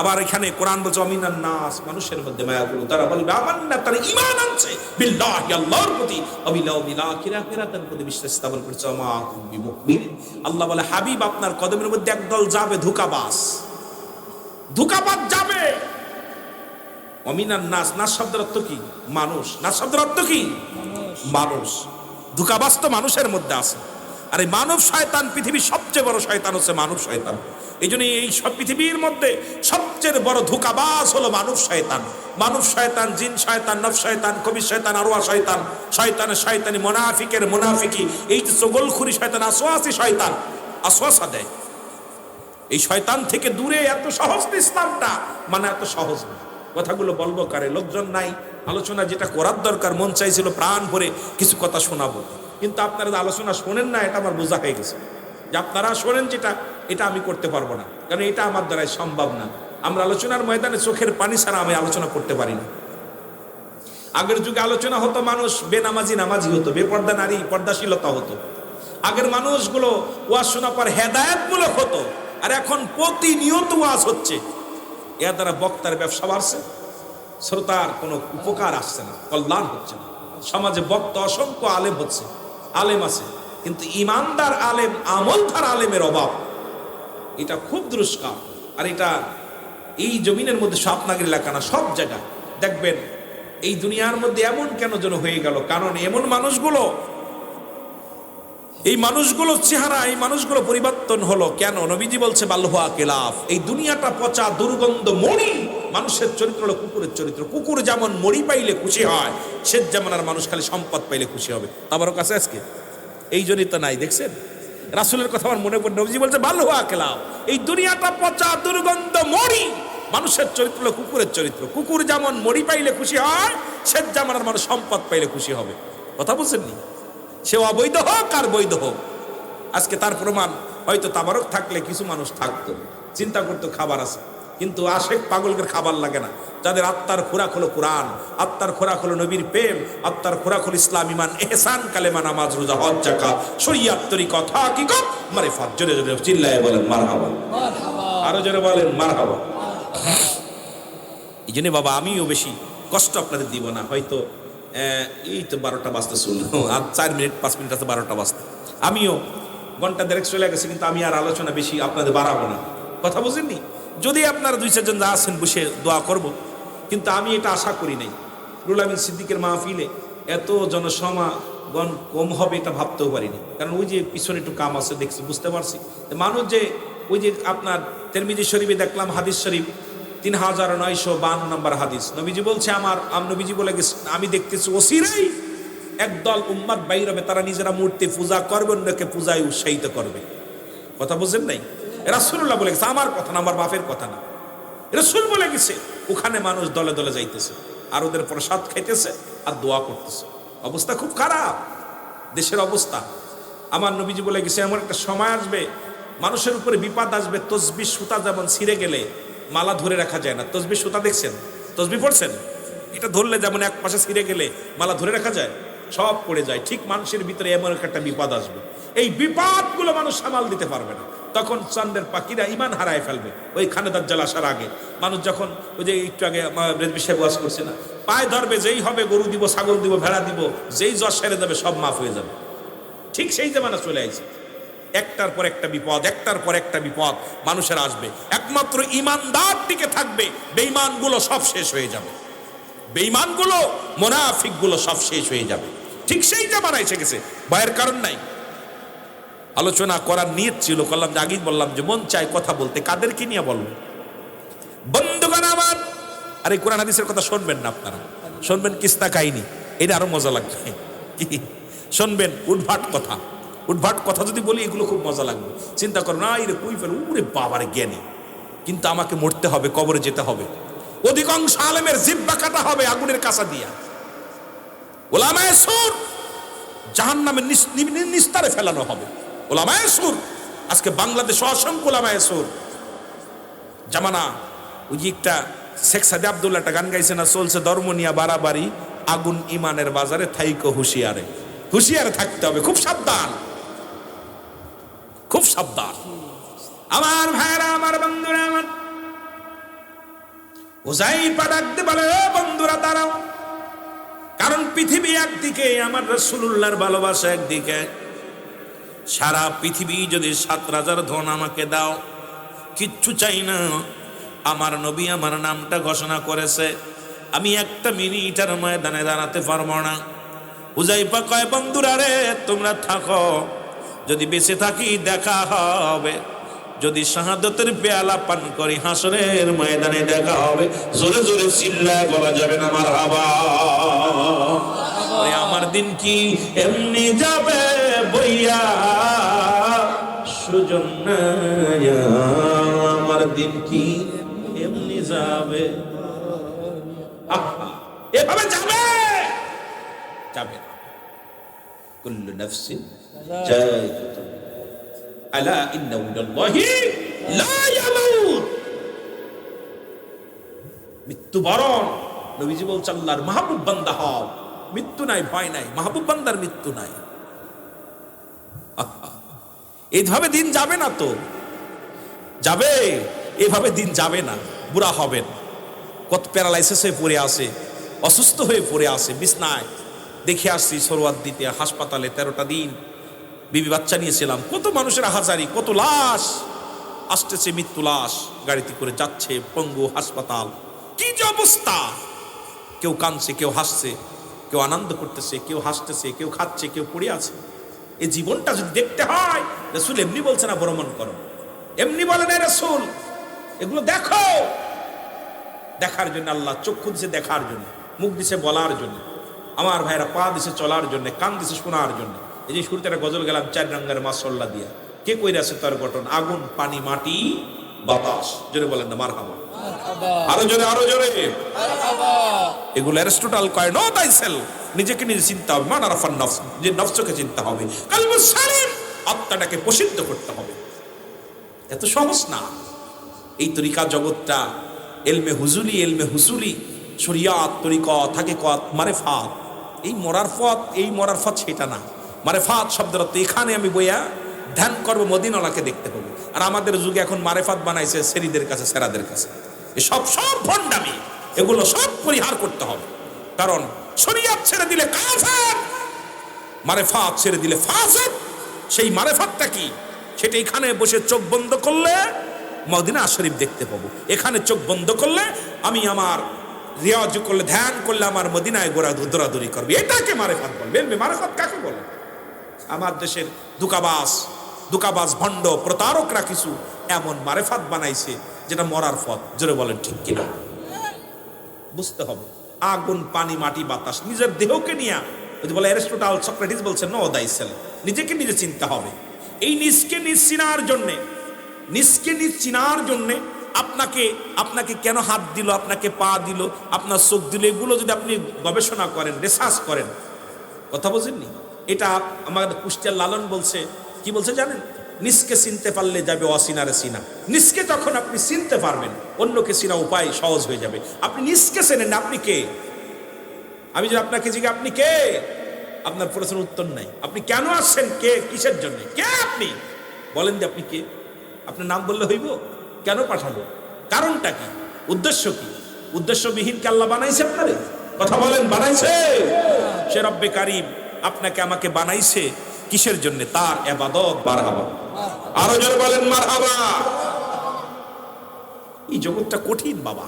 আবার এখানে কোরআন বলছে আমিনান নাস, মানুষের মধ্যে মায়া করো, তারা বলবে আমান্না, তারা ঈমান আনছে বিল্লাহি, আল্লাহর প্রতি, ওয়াবিল ইয়াউমিল আখির, আখিরাতের প্রতি বিশ্বাস স্থাপন করেছে। মা কুনবি মুমিন। আল্লাহ বলে হাবিব, আপনার কদমের মধ্যে একদল যাবে ধোঁকাবাজ, ধোঁকাবাজ যাবে। আমিনান নাস, নাস শব্দের অর্থ কি? মানুষ। নাস শব্দের অর্থ কি? মানুষ। ধোঁকাবাজ তো মানুষের মধ্যে আছে। আর এই মানব শয়তান, পৃথিবীর সবচেয়ে বড় শয়তান হচ্ছে মানব শয়তান। এই জন্য এই সব পৃথিবীর মধ্যে সবচেয়ে বড় ধোঁকাবাজ হলো মানব শয়তান। মানব শয়তান, জিন শয়তান, নফস শয়তান, কবির শয়তান, আরওয়াহ শয়তান, শয়তানের শয়তানি, মুনাফিকের মুনাফিকি, এই যে চগলখুরি শয়তান, আসওয়াসি শয়তান, আসওয়াসা দেয়। এই শয়তান থেকে দূরে এত সহজ না ইসলামটা, মানে এত সহজ না। কথাগুলো বলবো কারে? লোকজন নাই, আলোচনা যেটা করার দরকার, মন চাইছিল প্রাণ ভরে কিছু কথা শোনাবো, কিন্তু আপনারা যে আলোচনা শোনেন না, এটা আমার বোঝা হয়ে গেছে। যে আপনারা শোনেন যেটা, এটা আমি করতে পারবো না, কারণ এটা আমার দ্বারাই সম্ভব না। আমরা আলোচনার ময়দানে চোখের পানি ছাড়া আমি আলোচনা করতে পারি না। আগের যুগে আলোচনা হতো, মানুষ বেনামাজি নামাজি হতো, বেপর্দা নারী পর্দাশীলতা হতো। আগের মানুষগুলো ওয়াজ শোনা পর হেদায়েতমূলক হতো। আর এখন প্রতিনিয়ত ওয়াজ হচ্ছে, এর দ্বারা বক্তার ব্যবসা বাড়ছে, শ্রোতার কোনো উপকার আসছে না, কল্যাণ হচ্ছে না। সমাজে বক্তা অসংখ্য আলেম হচ্ছে, আলেম আছে, কিন্তু ইমানদার আলেম, আমলদার আলেমের অভাব। এটা খুব দুষ্কার। আর এটা এই জমিনের মধ্যে স্বপ্নাগের এলাকা না, সব জায়গায় দেখবেন। এই দুনিয়ার মধ্যে এমন কেন যেন হয়ে গেল? কারণ এমন মানুষগুলো, এই মানুষগুলো চেহারা, এই মানুষগুলো পরিবর্তন হলো কেন? নবীজি বলছে বালহুয়া কেলাফ, এই দুনিয়াটা পচা দুর্গন্ধ মরি। মানুষের চরিত্র হলো কুকুরের চরিত্র। কুকুর যেমন মরি পাইলে খুশি হয়, সে যেমন আর মানুষ খালি সম্পদ পাইলে খুশি হবে। তারও কাছে আজকে এই জন্যই তো নাই, দেখছেন? রাসূলের কথা আমার মনে পড়ে, নবীজি বলছে বালহুয়া কেলাফ, এই দুনিয়াটা পচা দুর্গন্ধ মরি। মানুষের চরিত্র হলো কুকুরের চরিত্র। কুকুর যেমন মরি পাইলে খুশি হয়, সে যেমন আর মানুষ সম্পদ পাইলে খুশি হবে। কথা বুঝছেননি? সে অবৈধ হোক আর বৈধ হোক। আজকে তার প্রমাণ হয়তো তাবারক থাকলে কিছু মানুষ থাকতো, চিন্তা করতো খাবার আছে, কিন্তু আশেক পাগলদের খাবার লাগে না। যাদের আত্মার খোরাক হলো কোরআন, আত্মার খোরাক হলো নবীর প্রেম, আত্মার খোরাক হলো ইসলাম, ইমান, ইহসান, কালেমা, নামাজ, রোজা, হজ, যাকাত, শরীয়ত, তরিকত, হাকিকত, মারিফাত। জোরে জোরে চিল্লায়ে বলেন মারহাবা, আরো জোরে বলেন মারহাবা। এই জন্য বাবা, আমিও বেশি কষ্ট আপনাদের দিব না। হয়তো এই তো 12টা বাজতে শুনলো, আর 4 মিনিট 5 মিনিট আছে 12টা বাজতে। আমিও ঘন্টা দেড়েক চলে গেছে, কিন্তু আমি আর আলোচনা বেশি আপনাদের বাড়াবো না। কথা বুঝেননি? যদি আপনারা 2-4 জন যা আছেন বসে দোয়া করব, কিন্তু আমি এটা আশা করি নাই। রুহুল আমিন সিদ্দিকের মাহফিলে এত জনসমাগম কম হবে এটা ভাবতেও পারিনি। কারণ ওই যে পিছনে একটু কাম আছে, দেখছি, বুঝতে পারছি। মানুষ যে ওই যে আপনার তিরমিজি শরীফে দেখলাম হাদিস শরীফ 3952 নম্বর হাদিস, নবীজি বলছে, নবীজি বলে গেছে, আমি দেখতেছি অচিরেই একদল উম্মত বাইর হবে, তারা নিজেরা মূর্তি পূজা করবে, অন্যকে পূজায় উৎসাহিত করবে। কথা বুঝেন নাই? রাসূলুল্লাহ বলে গেছে, আমার কথা না, আমার বাপের কথা না। রাসূল বলে গেছে ওখানে মানুষ দলে দলে যাইতেছে আর ওদের প্রসাদ খাইতেছে আর দোয়া করতেছে। অবস্থা খুব খারাপ দেশের অবস্থা। আমার নবীজি বলে গেছে এমন একটা সময় আসবে মানুষের উপরে বিপদ আসবে, তসবিহ সুতা যেমন ছিঁড়ে গেলে মালা ধরে রাখা যায় না। তসবিহ সুতা দেখছেন, তসবিহ পড়ছেন, এটা ধরলে যেমন এক পাশে ছিঁড়ে গেলে মালা ধরে রাখা যায়, সব পড়ে যায়। ঠিক মানুষের ভিতরে এমন একটা বিপদ আসবে, এই বিপদগুলো মানুষ সামাল দিতে পারবে না। তখন চন্দ্রের পাখিরা ইমান হারায় ফেলবে। ওইখানে দাজ্জাল আসার আগে মানুষ যখন ওই যে একটু আগে রেজবি সাহেব ওয়াজ করছে না, পায়ে ধরবে, যেই হবে গরু দিব, ছাগল দিব, ভেড়া দিব, যেই জ্বর সেরে যাবে সব মাফ হয়ে যাবে। ঠিক সেই জামানা চলে আসছে। একটার পর একটা বিপদ, একটার পর একটা বিপদ মানুষের আসবে। একমাত্র ইমানদার টিকে থাকবে, বেঈমানগুলো সব শেষ হয়ে যাবে। বেঈমানগুলো, মুনাফিকগুলো সব শেষ হয়ে যাবে। ঠিক সেই জামানা এসে গেছে, ভয়ের কারণ নাই। আলোচনা করার নিয়ত ছিল, করলাম যে আগেই বললাম যে মন চায় কথা বলতে, কাদেরকে নিয়ে বলবো বন্ধুগণ আমার। আর এই কোরআন হাদিসের কথা শুনবেন না আপনারা, শুনবেন কিস্তা কাহিনী, এটা আরো মজা লাগবে। কি শুনবেন? উদ্ভাট কথা, উদ্ভাট কথা যদি বলি এগুলো খুব মজা লাগবে। চিন্তা করো না, এর কই ফেল, উরে বাবার জ্ঞানী, কিন্তু আমাকে মরতে হবে, কবরে যেতে হবে। অধিকাংশ আলেমের জিহ্বা কাটা হবে আগুনের কাঁচা দিয়া। ওলামায়ে সুর জাহান্নামের নিস্তারে ফেলানো হবে। ওলামায়ে সুর আজকে বাংলাদেশে অসংখ্য ওলামায়ে সুর জামানা। ওই যে একটা শেখ সাদি আব্দুল্লাহ একটা গান গাইছে না, চলছে ধর্ম নিয়া বাড়াবাড়ি, আগুন ইমানের বাজারে থাইকো হুঁশিয়ারে। হুঁশিয়ারে থাকতে হবে, খুব সাবধান, খুব সাবধান। আমার ভাইরা, আমার বন্ধুরা, আমার হুযায়ফা ডাকতে বলে, ও বন্ধুরা দাঁড়াও, কারণ পৃথিবী একদিকে, আমার রাসূলুল্লাহর ভালোবাসা একদিকে। সারা পৃথিবী যদি 7 রাজার ধন আমাকে দাও, কিচ্ছু চাই না। আমার নবী আমার নামটা ঘোষণা করেছে, আমি একটা মিনিটের ময়দানে দাঁড়াতে পারবো না। হুযায়ফা কয়, বন্ধুরা রে তোমরা থাকো, যদি বেঁচে থাকি দেখা হবে, যদি শাহাদাতের পেয়ালা পান করি হাসরের ময়দানে দেখা হবে। জোরে জোরে চিল্লায় বলা যাবে না মারহাবা। আমার দিন কি এমনি যাবে বইয়া সুজন নাই, আমার দিন কি এমনি যাবে, এভাবে যাবে, যাবে না। কুল্লু নাফসিন যায়িকাতুল আলা ইন্না ওয়াদাল্লাহি লা ইয়ামুত। মৃত্যুবরণ, নবীজি বলছেন আল্লাহর মাহবুব বান্দা হও, মৃত্যু নাই, ভয় নাই, মাহবুব বান্দার মৃত্যু নাই। এইভাবে দিন যাবে না তো, যাবে, এভাবে দিন যাবে না। বুড়া হবেন, কত প্যারালাইসিস হয়ে পড়ে আসে, অসুস্থ হয়ে পড়ে আসে বিছনায়। দেখে আসছি সরোয়ার দিতে হাসপাতালে 13টা দিন বিবি বাচ্চা নিয়েছিলাম, কত মানুষের হাজারি, কত লাশ আসতেছে, মৃত্যু লাশ গাড়িতে করে যাচ্ছে, পঙ্গু হাসপাতাল। কি যে অবস্থা! কেউ কাঁদছে, কেউ হাসছে, কেউ আনন্দ করতেছে, কেউ হাসতেছে, কেউ খাচ্ছে, কেউ পড়ে আছে। এই জীবনটা যদি দেখতে হয়, রাসূল এমনি বলছে না ভ্রমণ করো, এমনি বলে না রাসূল, এগুলো দেখো। দেখার জন্য আল্লাহ চক্ষু দিছে, দেখার জন্য মুখ দিছে, বলার জন্য। আমার ভাইরা পা দিছে চলার জন্য, কান দিছে শোনার জন্য। এই যে শুরুতে একটা গজল গেলাম 4 রঙের মাশাআল্লাহ দিয়া, কে কইরা আছে তার গঠন? আগুন, পানি, মাটি, বাতাস। জোরে বলেন না মারহাবা, আরো জোরে, আরো জোরে। এগুলো অ্যারিস্টটল কয়, নো দাই সেলফ, নিজেকে নিজে চিন্তা হবে। মান আরাফান নফস, যে নফসকে চিন্তা হবে। কলবুস সালিম, আত্মাটাকে প্রসিদ্ধ করতে হবে। এত সহজ না এই তরিকা জগৎটা। এলমে হুজুলি, এলমে হুসুলি, শরিয়াত, তরিকত, হাকিকত, মারেফাত। এই মরার পথ, এই মরার পথ সেটা না। মারেফাত শব্দের অর্থ এখানে আমি বইয়া ধ্যান করবো, মদিনাওয়ালাকে দেখতে পাবো। আর আমাদের যুগে এখন মারেফাত বানাইছে সেরিদের কাছে, সেরাদের কাছে। সব ভণ্ডামি, এগুলো সব পরিহার করতে হবে। কারণ শরিয়াত ছেড়ে দিলে কাফের, মারেফাত ছেড়ে দিলে ফাসিক। সেই মারেফাতটা কি? সেটা এখানে বসে চোখ বন্ধ করলে মদিনা শরীফ দেখতে পাবো। এখানে চোখ বন্ধ করলে আমি আমার রিয়াজ করলে, ধ্যান করলে আমার মদিনায় দৌড়াদৌড়ি করবে। এটাকে মারেফাত বলবে। মারেফাত কাকে বলে? আমার দেশের দুকাবাজ ভণ্ড প্রতারকরা কিছু এমন মারেফাত বানাইছে যেটা মরার পথ। জোরে বলেন ঠিক কিনা? বুঝতে হবে। আগুন, পানি, মাটি, বাতাস, নিজের দেহকে নিয়ে বলে অ্যারিস্টটল, সক্রেটিস বলছে নো দাই সেলফ, নিজেকে নিজে চিন্তা হবে। এই নিজকে নিজ চিনার জন্যে, নিজকে নিজ চিনার জন্যে আপনাকে আপনাকে কেন হাত দিল, আপনাকে পা দিল, আপনার চোখ দিল, এগুলো যদি আপনি গবেষণা করেন, রিসার্চ করেন, কথা বোঝেননি? এটা আমাদের কুষ্টিয়ার লালন বলছে, কি বলছে জানেন? নিজকে চিনতে পারলে যাবে অচিনারে চিনা। নিজকে যখন আপনি চিনতে পারবেন, অন্যকে চিনা উপায় সহজ হয়ে যাবে। আপনি নিজকে চেনেন না, আপনি কে? আমি যদি আপনাকে জিজ্ঞাসা আপনি কে, আপনার প্রশ্নের উত্তর নাই। আপনি কেন আসছেন, কে, কিসের জন্য, কে আপনি বলেন যে আপনি কে? আপনার নাম বললে হইব? কেন পাঠাবো, কারণটা কি, উদ্দেশ্য কি? উদ্দেশ্যবিহীন কে আল্লাহ বানাইছে আপনারে? কথা বলেন, বানাইছে? সে রব্বে কারিম আপনাকে আমাকে বানাইছে কিসের জন্য? তার ইবাদত। মারহাবা, আরো জোরে বলেন মারহাবা। এই জগৎটা কঠিন বাবা,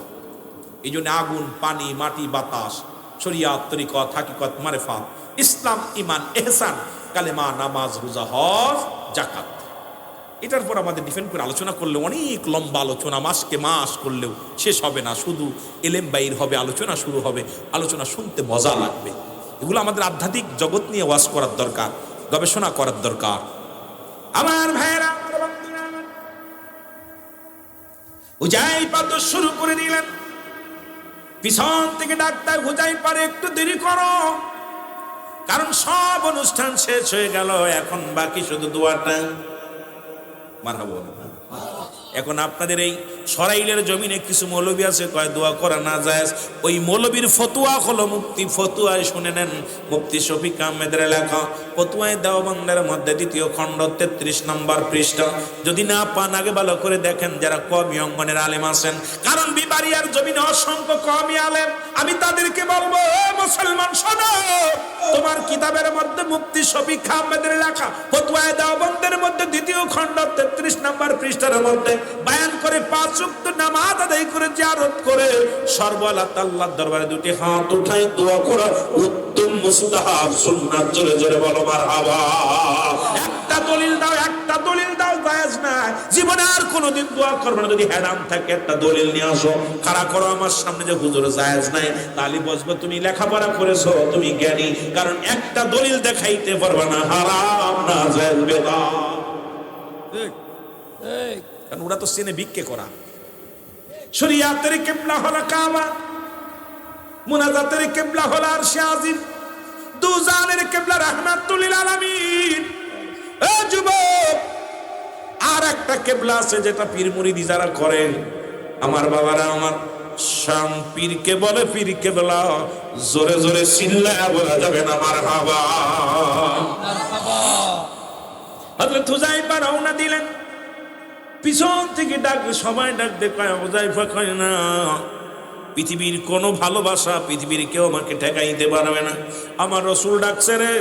এই জন্য আগুন, পানি, মাটি, বাতাস, শরিয়াত, তরিকত, হাকিকত, মারিফাত, ইসলাম, ঈমান, ইহসান, কালেমা, নামাজ, রোজা, হজ, যাকাত, এটার পর আমাদের ডিফেন্ড করে আলোচনা করলে অনেক লম্বা আলোচনা, মাসকে মাস করলেও শেষ হবে না। শুধু এলেম বাইর হবে, আলোচনা শুরু হবে, আলোচনা শুনতে মজা লাগবে। এগুলো আমাদের আধ্যাত্মিক জগৎ নিয়ে ওয়াজ করার দরকার, গবেষণা করার দরকার। আমার ভাইয়েরা, হুজাইফা তো শুরু করে দিলেন। পিছন থেকে ডাক্তার, হুজাইফারে একটু দেরি করো, কারণ সব অনুষ্ঠান শেষ হয়ে গেল, এখন বাকি শুধু দোয়াটা। মারহাবা। এখন আপনাদের এই সরাইলের জমিনে কিছু মৌলবী আছে, কয় দোয়া করা না যায়। ওই মৌলবীর ফতুয়া হলো মুফতি ফতুয়ায়, শুনে নেন, মুফতি শফিক আহমেদের লেখা ফতুয়ায় দেওবন্দের মধ্যে 2য় খণ্ড 33 নম্বর পৃষ্ঠা। যদি না পান আগে ভালো করে দেখেন, যারা কওমি অঙ্গনের আলেম আছেন, কারণ বিবারিয়ার জমিনে অসংখ্য কওমি আলেম। আমি তাদেরকে বলবো, ও মুসলমান শোনো, তোমার কিতাবের মধ্যে মুফতি শফিক আহমেদের লেখা ফতুয়ায় দেওবন্দের মধ্যে 2য় খণ্ড 33 নম্বর পৃষ্ঠার মধ্যে বায়ান করে 5 ওয়াক্ত নামাজ আদায় করে, জিয়ারত করে, সর্বলাত আল্লাহর দরবারে 2টি হাত উঠাই দোয়া করা উত্তম মুস্তাহাব সুন্নাত। জোরে জোরে বলো মারহাবা। একটা দলিল দাও, একটা দলিল দাও, জায়েজ না। জীবনে আর কোনোদিন দোয়া করবে না, যদি হারাম থাকে একটা দলিল নিয়ে আসো, খাড়া করো আমার সামনে যে হুজুর জায়েজ নাই, তাহলে বুঝবে তুমি লেখাপড়া করেছো, তুমি জ্ঞানী। কারণ একটা দলিল দেখাইতে পারবে না, হারাম না জায়েজ বেদাত। ঠিক ঠিক। কারণ ওরা তো চেনে ভিক্ষে করা। শরিয়াতের কিবলা হলো কাবা, মুনাজাতের কিবলা হলো আরশে আজিম, দুজানের কিবলা রাহমাতুল লিল আলামিন। ও যুবক, আর একটা কিবলা আছে যেটা পীর মুরিদি যারা করে, আমার বাবারা, আমার শাম পীরকে বলে পীর কিবলা। জোরে জোরে চিল্লায়া বলা যাবে না মারহাবা। হযরত হুযায়ফা রওনা দিলেন, পিছন থেকে ডাকলে সবাই ডাকতে, কয় হুযায়ফা, কয় না, পৃথিবীর কোনো ভালোবাসা, পৃথিবীর কেউ আমাকে ঠেকাইতে পারবে না। আমার রাসূল ডাকছে রে,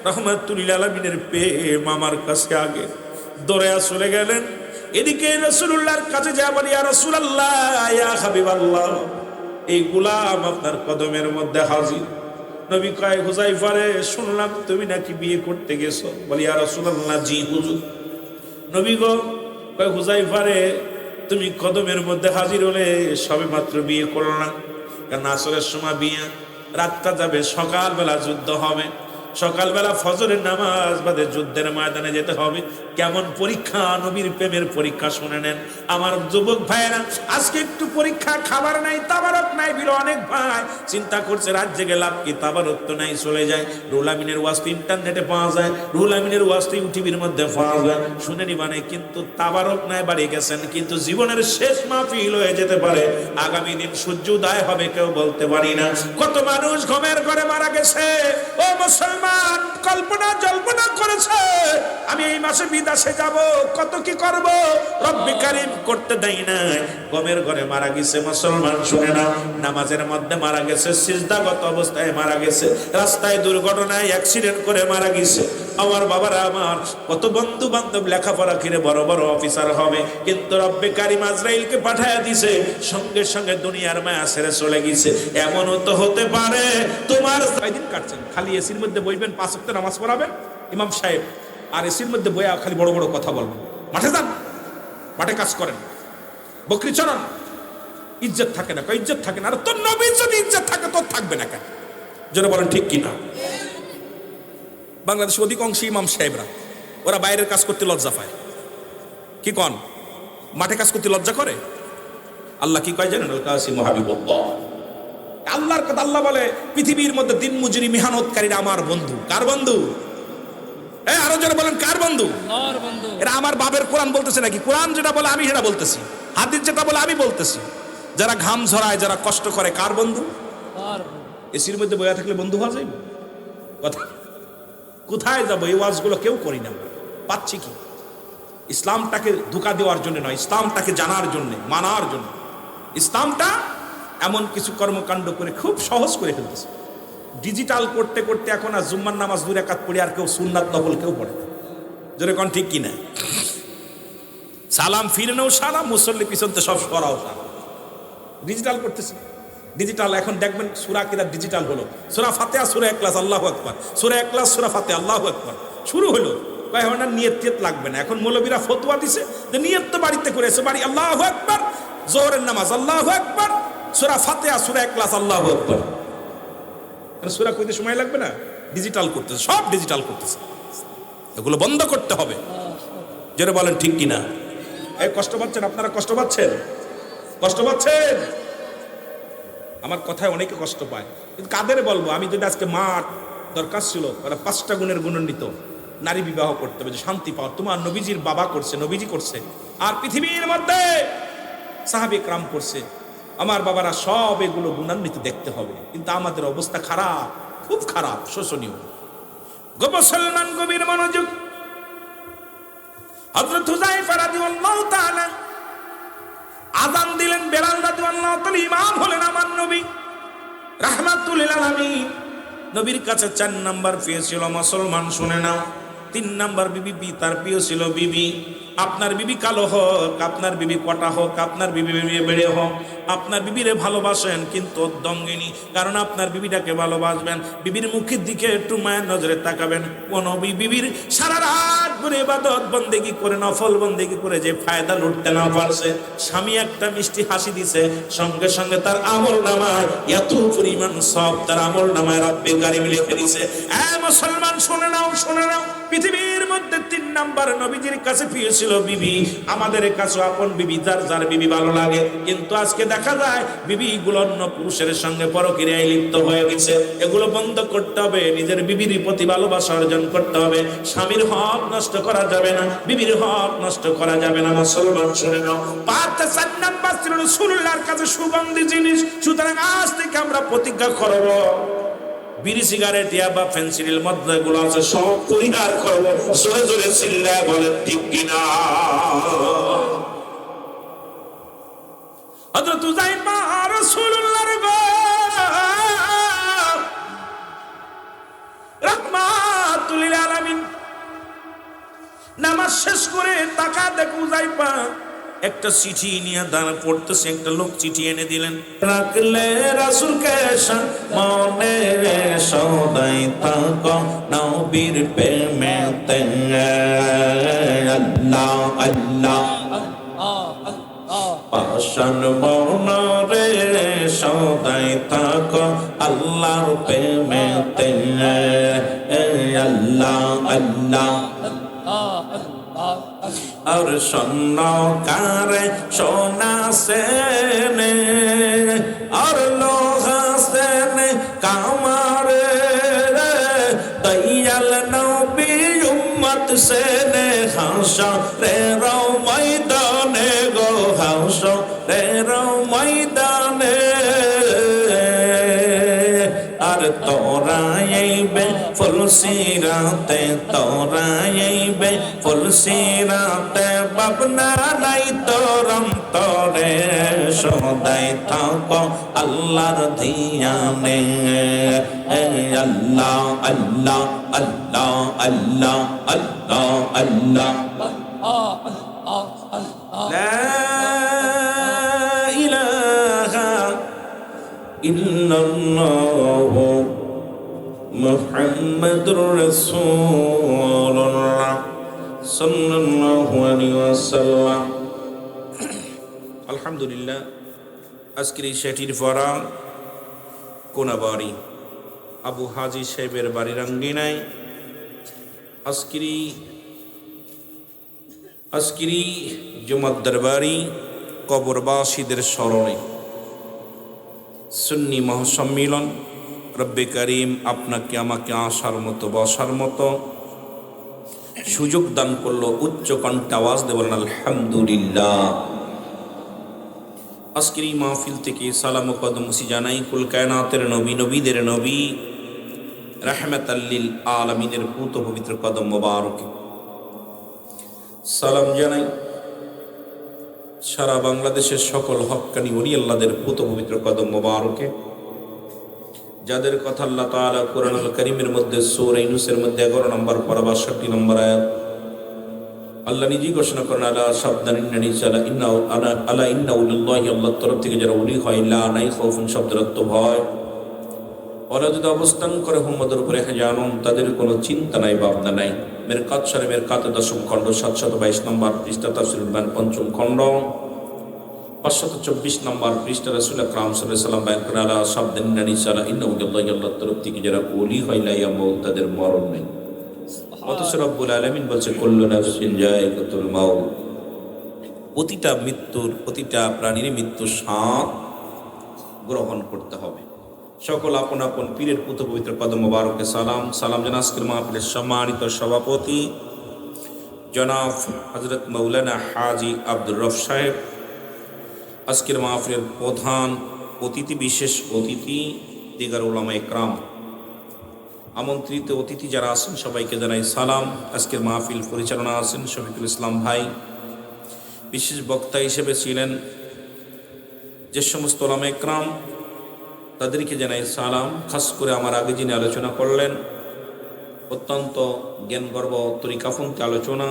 রাহমাতুল লিল আলামিনের প্রেম আমার কাছে আগে। দৌড়ে চলে গেলেন, এদিকে রাসূলুল্লাহর কাছে যা বলি, ইয়া রাসূলুল্লাহ, ইয়া হাবিবাল্লাহ, এই গোলাম আপনার কদমের মধ্যে হাজির। নবী কয়, হুযায়ফা রে, শুনলাম তুমি নাকি বিয়ে করতে গেছো। বলি, ইয়া রাসূলুল্লাহ, জি হুজুর। নবী গো কয়, হুযায়ফা রে, তুমি কদমের মধ্যে হাজির হলে সবে মাত্র বিয়ে করলাম, কারণ আসরের সময় বিয়ে, রাতটা যাবে, সকালবেলা যুদ্ধ হবে, সকালবেলা ফজরের নামাজ বাদে যুদ্ধের ময়দানে যেতে হবে। কেমন পরীক্ষা, নবীর প্রেমের পরীক্ষা শুনে নেন আমার যুবক ভাইয়েরা। আজকে একটু পরীক্ষা, খাবার নাই, তাবারক নাই, বিল অনেক ভাই চিন্তা করছে রাত জেগে লাভ কি, তাবারক তো নাই, চলে যায়। রুহুল আমিনের ওয়াজ তো ইন্টারনেটে পাওয়া যায়, রুহুল আমিনের ওয়াজ তো ইউটিউবের মধ্যে পাওয়া যায়, শুনে নিবানে। কিন্তু তাবারক নাই, বাড়ি গেছেন, কিন্তু জীবনের শেষ মাহফিল হয়ে যেতে পারে, আগামী দিন সূর্য উদয় হবে কেউ বলতে পারি না। কত মানুষ ঘুমের ঘরে মারা গেছে, ও মুসলমান, কল্পনা জল্পনা করেছে আমি এই মাসে বিদেশে যাব, কত কি করব, রব্বে কারিম করতে দেয় না। গমের ঘরে মারা গেছে মুসলমান, শুনে না, নামাজের মধ্যে মারা গেছে, সিজদাগত অবস্থায় মারা গেছে, রাস্তায় দুর্ঘটনায় অ্যাক্সিডেন্ট করে মারা গেছে। আমার বাবারা, আমার কত বন্ধু বান্ধব লেখাপড়া করে বড় বড় অফিসার হবে, কিন্তু রব্বে কারিম আজরাইলকে পাঠায়া দিছে, সঙ্গে সঙ্গে দুনিয়ার মায়া ছেড়ে চলে গেছে। এমনও তো হতে পারে তোমার কয়দিন কাটছেন, খালি এসির মধ্যে বইবেন, 5 ওয়াক্ত নামাজ পড়াবেন ইমাম সাহেব, আর এসির মধ্যে বইয়া খালি বড় বড় কথা বলবেন। মাঠে যান, মাঠে কাজ করেন, বকরি চড়ান, ইজ্জত থাকে না। ইজ্জত থাকে না, আর তোর নবীর যদি ইজ্জত থাকে তোর থাকবে না কেন? যেন বলেন ঠিক কিনা? বাংলাদেশের অধিকাংশ ইমাম সাহেবরা, ওরা বাইরের কাজ করতে লজ্জা পায়। কি কন? মাঠে কাজ করতে লজ্জা করে? আল্লাহ কি কয় জানেন? আল কাসিম হাবিবুল্লাহ। আল্লাহর কথা আল্লাহ বলে পৃথিবীর মধ্যে দিন মজুরি মেহনতকারীরা আমার বন্ধু। কার বন্ধু? আরো জোরে বলেন কার বন্ধু? আল্লাহর বন্ধু। এরা আমার বাবের কোরআন বলতেছে নাকি? কোরআন যেটা বলে আমি সেটা বলতেছি, হাদিস যেটা বলে আমি বলতেছি। যারা ঘাম ঝরায়, যারা কষ্ট করে, কার বন্ধু? আল্লাহর বন্ধু। এসির মধ্যে বয়া থাকলে বন্ধু হওয়া যাবে? কথা কোথায় যাবো? এই ওয়াজগুলো কেউ করি না। পাচ্ছি কি? ইসলামটাকে ধোঁকা দেওয়ার জন্য নয়, ইসলামটাকে জানার জন্য, মানার জন্য। ইসলামটা এমন কিছু কর্মকাণ্ড করে খুব সহজ করে ফেলতেছে। ডিজিটাল করতে করতে এখন আর জুম্মার নামাজ 2 রাকাত পড়ে আর কেউ সুন্নাত নফল কেউ পড়ে না। জোরে কোন ঠিক কিনা? সালাম ফিরেনও সারা, মুসল্লি পিছনতে সব সরাও সারা। ডিজিটাল করতেছে। ডিজিটাল এখন দেখবেন সূরা কিরা ডিজিটাল হলো। সূরা ফাতিহা, সূরা ইখলাস, আল্লাহু আকবার। সূরা ইখলাস, সূরা ফাতিহা, আল্লাহু আকবার। শুরু হলো। কয় হনা নিয়ত টিয়ত লাগবে না। এখন মৌলবীরা ফতোয়া দিছে যে নিয়ত তো বাড়িতে করেছে, বাড়ি আল্লাহু আকবার, জোহরের নামাজ আল্লাহু আকবার, সূরা ফাতিহা, সূরা ইখলাস, আল্লাহু আকবার। সূরা কইতে সময় লাগবে না। ডিজিটাল করতেছে, সব ডিজিটাল করতেছে। এগুলো বন্ধ করতে হবে। জোরে বলেন ঠিক কিনা? এই কষ্ট পাচ্ছেন আপনারা? কষ্ট পাচ্ছেন? কষ্ট পাচ্ছেন? আমার কথায় অনেকে কষ্ট পায়, কিন্তু কাদের বলবো? আমি যদি আজকে মাঠ দরকার ছিল, ওরা 5টা গুণের গুণান্বিত নারী বিবাহ করতে হবে যে শান্তি পাওয়া। তোমার নবীজির বাবা করছে, নবীজি করছে, আর পৃথিবীর মধ্যে সাহাবে کرام করছে। আমার বাবারা সব এগুলো গুণান্বিত দেখতে হবে, কিন্তু আমাদের অবস্থা খারাপ, খুব খারাপ, শোচনীয়। গো মুসলমান, গভীর মনোযোগ। হযরত হুযায়ফা রাদিয়াল্লাহু তাআলা আযান দিলেন, বেলাল রাদিয়াল্লাহু তাআলা ইমাম হলেন। আমার নবী রাহমাতুল লিল আলামিন নবীর কাছে 4 নাম্বার প্রিয় ছিল। মুসলমান শুনে নাও, 3 নাম্বার বিবি তার প্রিয় ছিল। বিবি, আপনার বিবি কালো হোক, আপনার বিবি কটা হোক, আপনার বিবি বেড়ে হোক, আপনার বিবিরে ভালোবাসেন, কিন্তু দঙ্গিনী। কারণ আপনার বিবিটাকে ভালোবাসবেন, বিবির মুখের দিকে একটু মায়ের নজরে তাকাবেন। কোন বিবির সারা রাত করে ইবাদত বন্দেগি করে, নফল বন্দেগি করে যে ফায়দা লুটতে না পারছে, স্বামী একটা মিষ্টি হাসি দিছে, সঙ্গে সঙ্গে তার আমল নামায় এত পরিমাণ সব তার আমল নামায় রব্বে কারীম লিখে দিছে। মুসলমান শুনে নাও, শুনে নাও। পৃথিবীর মধ্যে 3 নাম্বার নবীজির কাছে প্রিয় ছিল বিবি। আমাদের কাছে আপন বিবি, যার যার বিবি ভালো লাগে, কিন্তু আজকে দেখা যায় বিবি গুলো অন্য পুরুষের সঙ্গে পরকীয়ায় লিপ্ত হয়ে গেছে। এগুলো বন্ধ করতে হবে। নিজের বিবির প্রতি ভালোবাসা অর্জন করতে হবে। স্বামীর হক নষ্ট করা যাবে না, বিবির হক নষ্ট করা যাবে না। মুসলমান শুনে নাও, 4 নাম্বার ছিল রাসূলুল্লাহর কাছে সুগন্ধি জিনিস। সুতরাং আজ থেকে আমরা প্রতিজ্ঞা করব, বিড়ি, সিগারেট, ইয়াবা, ফেন্সিডিল, মদ এগুলো আছে সব পরিহার করব। জোরে জোরে চিল্লায় বলেন ঠিক কিনা? হযরত হুযায়ফা রাসূলুল্লাহর রাহমাতুল লিল আলামিন নামাজ শেষ করে তাকা দেখো হুযায়ফা একটা চিঠি নিয়ে দাঁড়া পড়তেছে। একটা লোক চিঠি এনে দিলেন। রাখলে রাসূলকে মনে সদাই থাকো নবীর প্রেমেতে, আল্লাহ আল্লাহ পাশান মনরে সদাই থাকো আল্লাহর প্রেমেতে, আল্লাহ আল্লাহ। আর স্বর্ণকারে সোনা সেনে, আর লোহা সেনে কামারে, দয়াল নবী উম্মত সেনে হাসরের ময়দানে গো, হাসরের ময়দানে। আর তোরা আইবে ফুলসিরাতে, তোরা আইবে ফুলসিরাতে, ভাবনা নাই তোর অন্তরে সদাই থাকো আল্লাহর ধিয়ানে, আল্লাহ আল্লাহ আল্লাহ আল্লাহ আল্লাহ আল্লাহ। লা ইলাহা ইল্লাল্লাহ মুহাম্মাদুর রাসূলুল্লাহ সাল্লাল্লাহু আলাইহি ওয়াসাল্লাম। আলহামদুলিল্লাহ, আজকের এই সেটির পড়া কোনাবাড়ি আবু হাজি সাহেবের বাড়ির আঙ্গিনায় আজকের জুমার দরবারি কবরবাসীদের স্মরণে সুন্নি মহাসম্মিলন। রব্বে করিম আপনাকে আমাকে আসার মতো বসার মতো সুযোগ দান করলো। উচ্চ কণ্ঠে আওয়াজ দেবেন আলহামদুলিল্লাহ। আজকের এই মাহফিল থেকে সালাম ও কদমসি জানাই কুল কায়নাতের নবী, নবীদের নবী, রাহমাতাল লিল আলামিনের পুত পবিত্র কদম মোবারকে সালাম জানাই। সারা বাংলাদেশের সকল হক্কানি ওলি আল্লাহদের পুত পবিত্র কদম মোবারকে, যাদের কথা আল্লাহ তাআলা কুরআনুল কারীমের মধ্যে সূরা ইউনূসের মধ্যে 11 নম্বর পারা 62 নম্বর আয়াত আল্লাহ নিজেই ঘোষণা করেন, আলা সাবধান ইন্নানি সালা ইন্না আলা ইন্না উলিল্লাহি, আল্লাহর তরফ থেকে যারা ওলি হয়, লা নাই খাউফুন শব্দের অর্থ ভয়, ওরা যদি অবস্থান করে মুহাম্মদের উপরে জানুন, তাদের কোনো চিন্তা নাই ভাবনা নাই। মেরকাত শরীফের 10ম খণ্ড 722 নম্বর পৃষ্ঠা, তাফসীরুল বায়ান 5ম খণ্ড 524 নম্বর পৃষ্ঠা, রাসূল আকরাম সাল্লাল্লাহু আলাইহি ওয়াসাল্লাম বয়ান করেন, আলা সাবধান ইন্নানি সালা ইন্না উলিল্লাহি, আল্লাহর তরফ থেকে যারা ওলি হয়, লা ইয়ামুত, তাদের মরণ নেই। অথচ রব্বুল আলামিন বলছে কুল্লু নাফসিন যায়িকাতুল মাউত, প্রতিটা প্রাণীর মৃত্যুর স্বাদ গ্রহণ করতে হবে। সকল আপন আপন পীরের পুত পবিত্র কদম মোবারকে সালাম। সালাম জানা আজকের মাহফিলের সম্মানিত সভাপতি জনাব হযরত মাওলানা হাজী আব্দুর রব সাহেব, আজকের মাহফিলের প্রধান অতিথি, বিশেষ অতিথি দিগার উলামা ইকরাম, আমন্ত্রিত অতিথি যারা আছেন সবাইকে জানাই সালাম। আজকের মাহফিল পরিচালনা আছেন শফিকুল ইসলাম ভাই, বিশেষ বক্তা হিসেবে ছিলেন যে সমস্ত উলামা ইকরাম, তাদেরকে জানাই সালাম। খাস করে আমার আগে যিনি আলোচনা করলেন, অত্যন্ত জ্ঞানগর্ভ তরিকাপন্থী আলোচনা,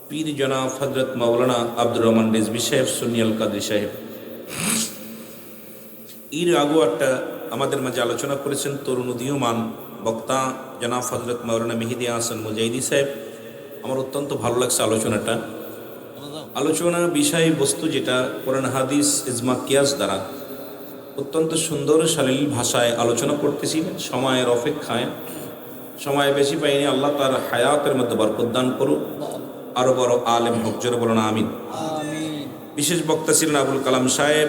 পীর জনাব হযরত মাওলানা আব্দুর রহমান রিজভী সাহেব সুন্নি আল কাদরি সাহেব। এর আগেও একটা আমাদের মাঝে আলোচনা করেছেন তরুণ উদীয়মান বক্তা জনাব হযরত মাওলানা মেহেদী হাসান মুজাহিদি সাহেব। আমার অত্যন্ত ভালো লাগছে আলোচনাটা। আলোচনা বিষয় বস্তু যেটা কোরআন হাদিস ইজমা কিয়াস দ্বারা অত্যন্ত সুন্দর শালীল ভাষায় আলোচনা করতেছিলেন। সময়ের অপেক্ষায় সময় বেশি পাইনি, আল্লাহ তার হায়াতের মধ্যে বরকত দান করুক, আরো বড় আলেম হোক, জোরে বলুন আমিন। বিশেষ বক্তা ছিলেন আবুল কালাম সাহেব,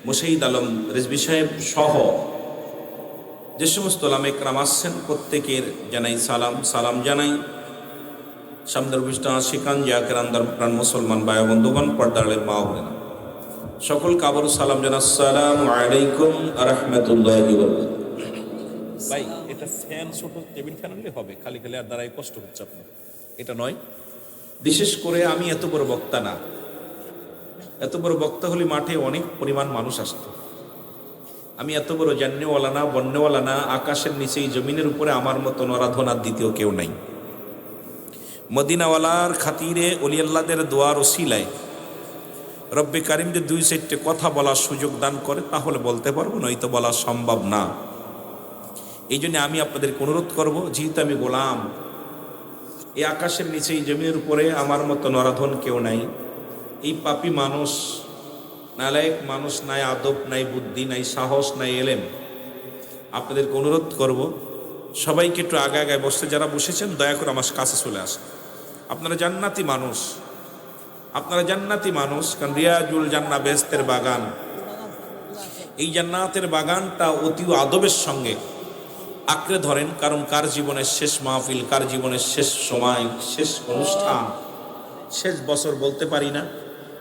মুশাহিদ আলম রিজভী সাহেব সহ যে সমস্ত উলামা ইকরাম আসছেন প্রত্যেকের জানাই সালাম জানাই। সামনের অনুষ্ঠান শিকান জাকেরান প্রাণ মুসলমান ভাই বন্ধুগণ, পর্দারের মা বোনেরা, সকল কাবর সালাম জানা, আসসালামু আলাইকুম ওয়া রাহমাতুল্লাহি ওয়া বারাকাতুহু। ভাই এটা ফ্যান ছোট টেবিল ফ্যান হলে হবে, খালি খালি আর দাঁড়ায় কষ্ট হচ্ছে আপনার, এটা নয়। বিশেষ করে আমি এত বড় বক্তা না, এত বড় বক্তা হলে মাঠে অনেক পরিমাণ মানুষ আসতো। আমি এত বড় জান্নেওয়ালা না, বন্যওয়ালা না, আকাশের নিচেই জমিনের উপরে আমার মতো নরাধনার দ্বিতীয় কেউ নাই। মদিনাওয়ালার খাতিরে ওলি আল্লাহদের দোয়ার ওসিলায় রব্বে কারিম যে 2-4টে কথা বলার সুযোগ দান করে তাহলে বলতে পারবো, নয়তো বলা সম্ভব না। এই জন্য আমি আপনাদেরকে অনুরোধ করব, যেহেতু আমি গোলাম, এই আকাশের নিচেই জমিনের উপরে আমার মতো নরাধন কেউ নাই। এই পাপী মানুষ, নালায়েক মানুষ, নাই আদব, নাই বুদ্ধি, নাই সাহস, নাই এলেম। আপনাদেরকে অনুরোধ করব, সবাইকে একটু আগে আগে বসতে, যারা বসেছেন দয়া করে আমার কাছে চলে আসেন। আপনারা জান্নাতি মানুষ, কারণ রিয়াজুল জান্নাহ বেহেশতের বাগান, এই জান্নাতের বাগানটা অতি আদবের সঙ্গে আঁকড়ে ধরেন। কারণ কার জীবনের শেষ মাহফিল, কার জীবনের শেষ সময়, শেষ অনুষ্ঠান, শেষ বছর বলতে পারি না।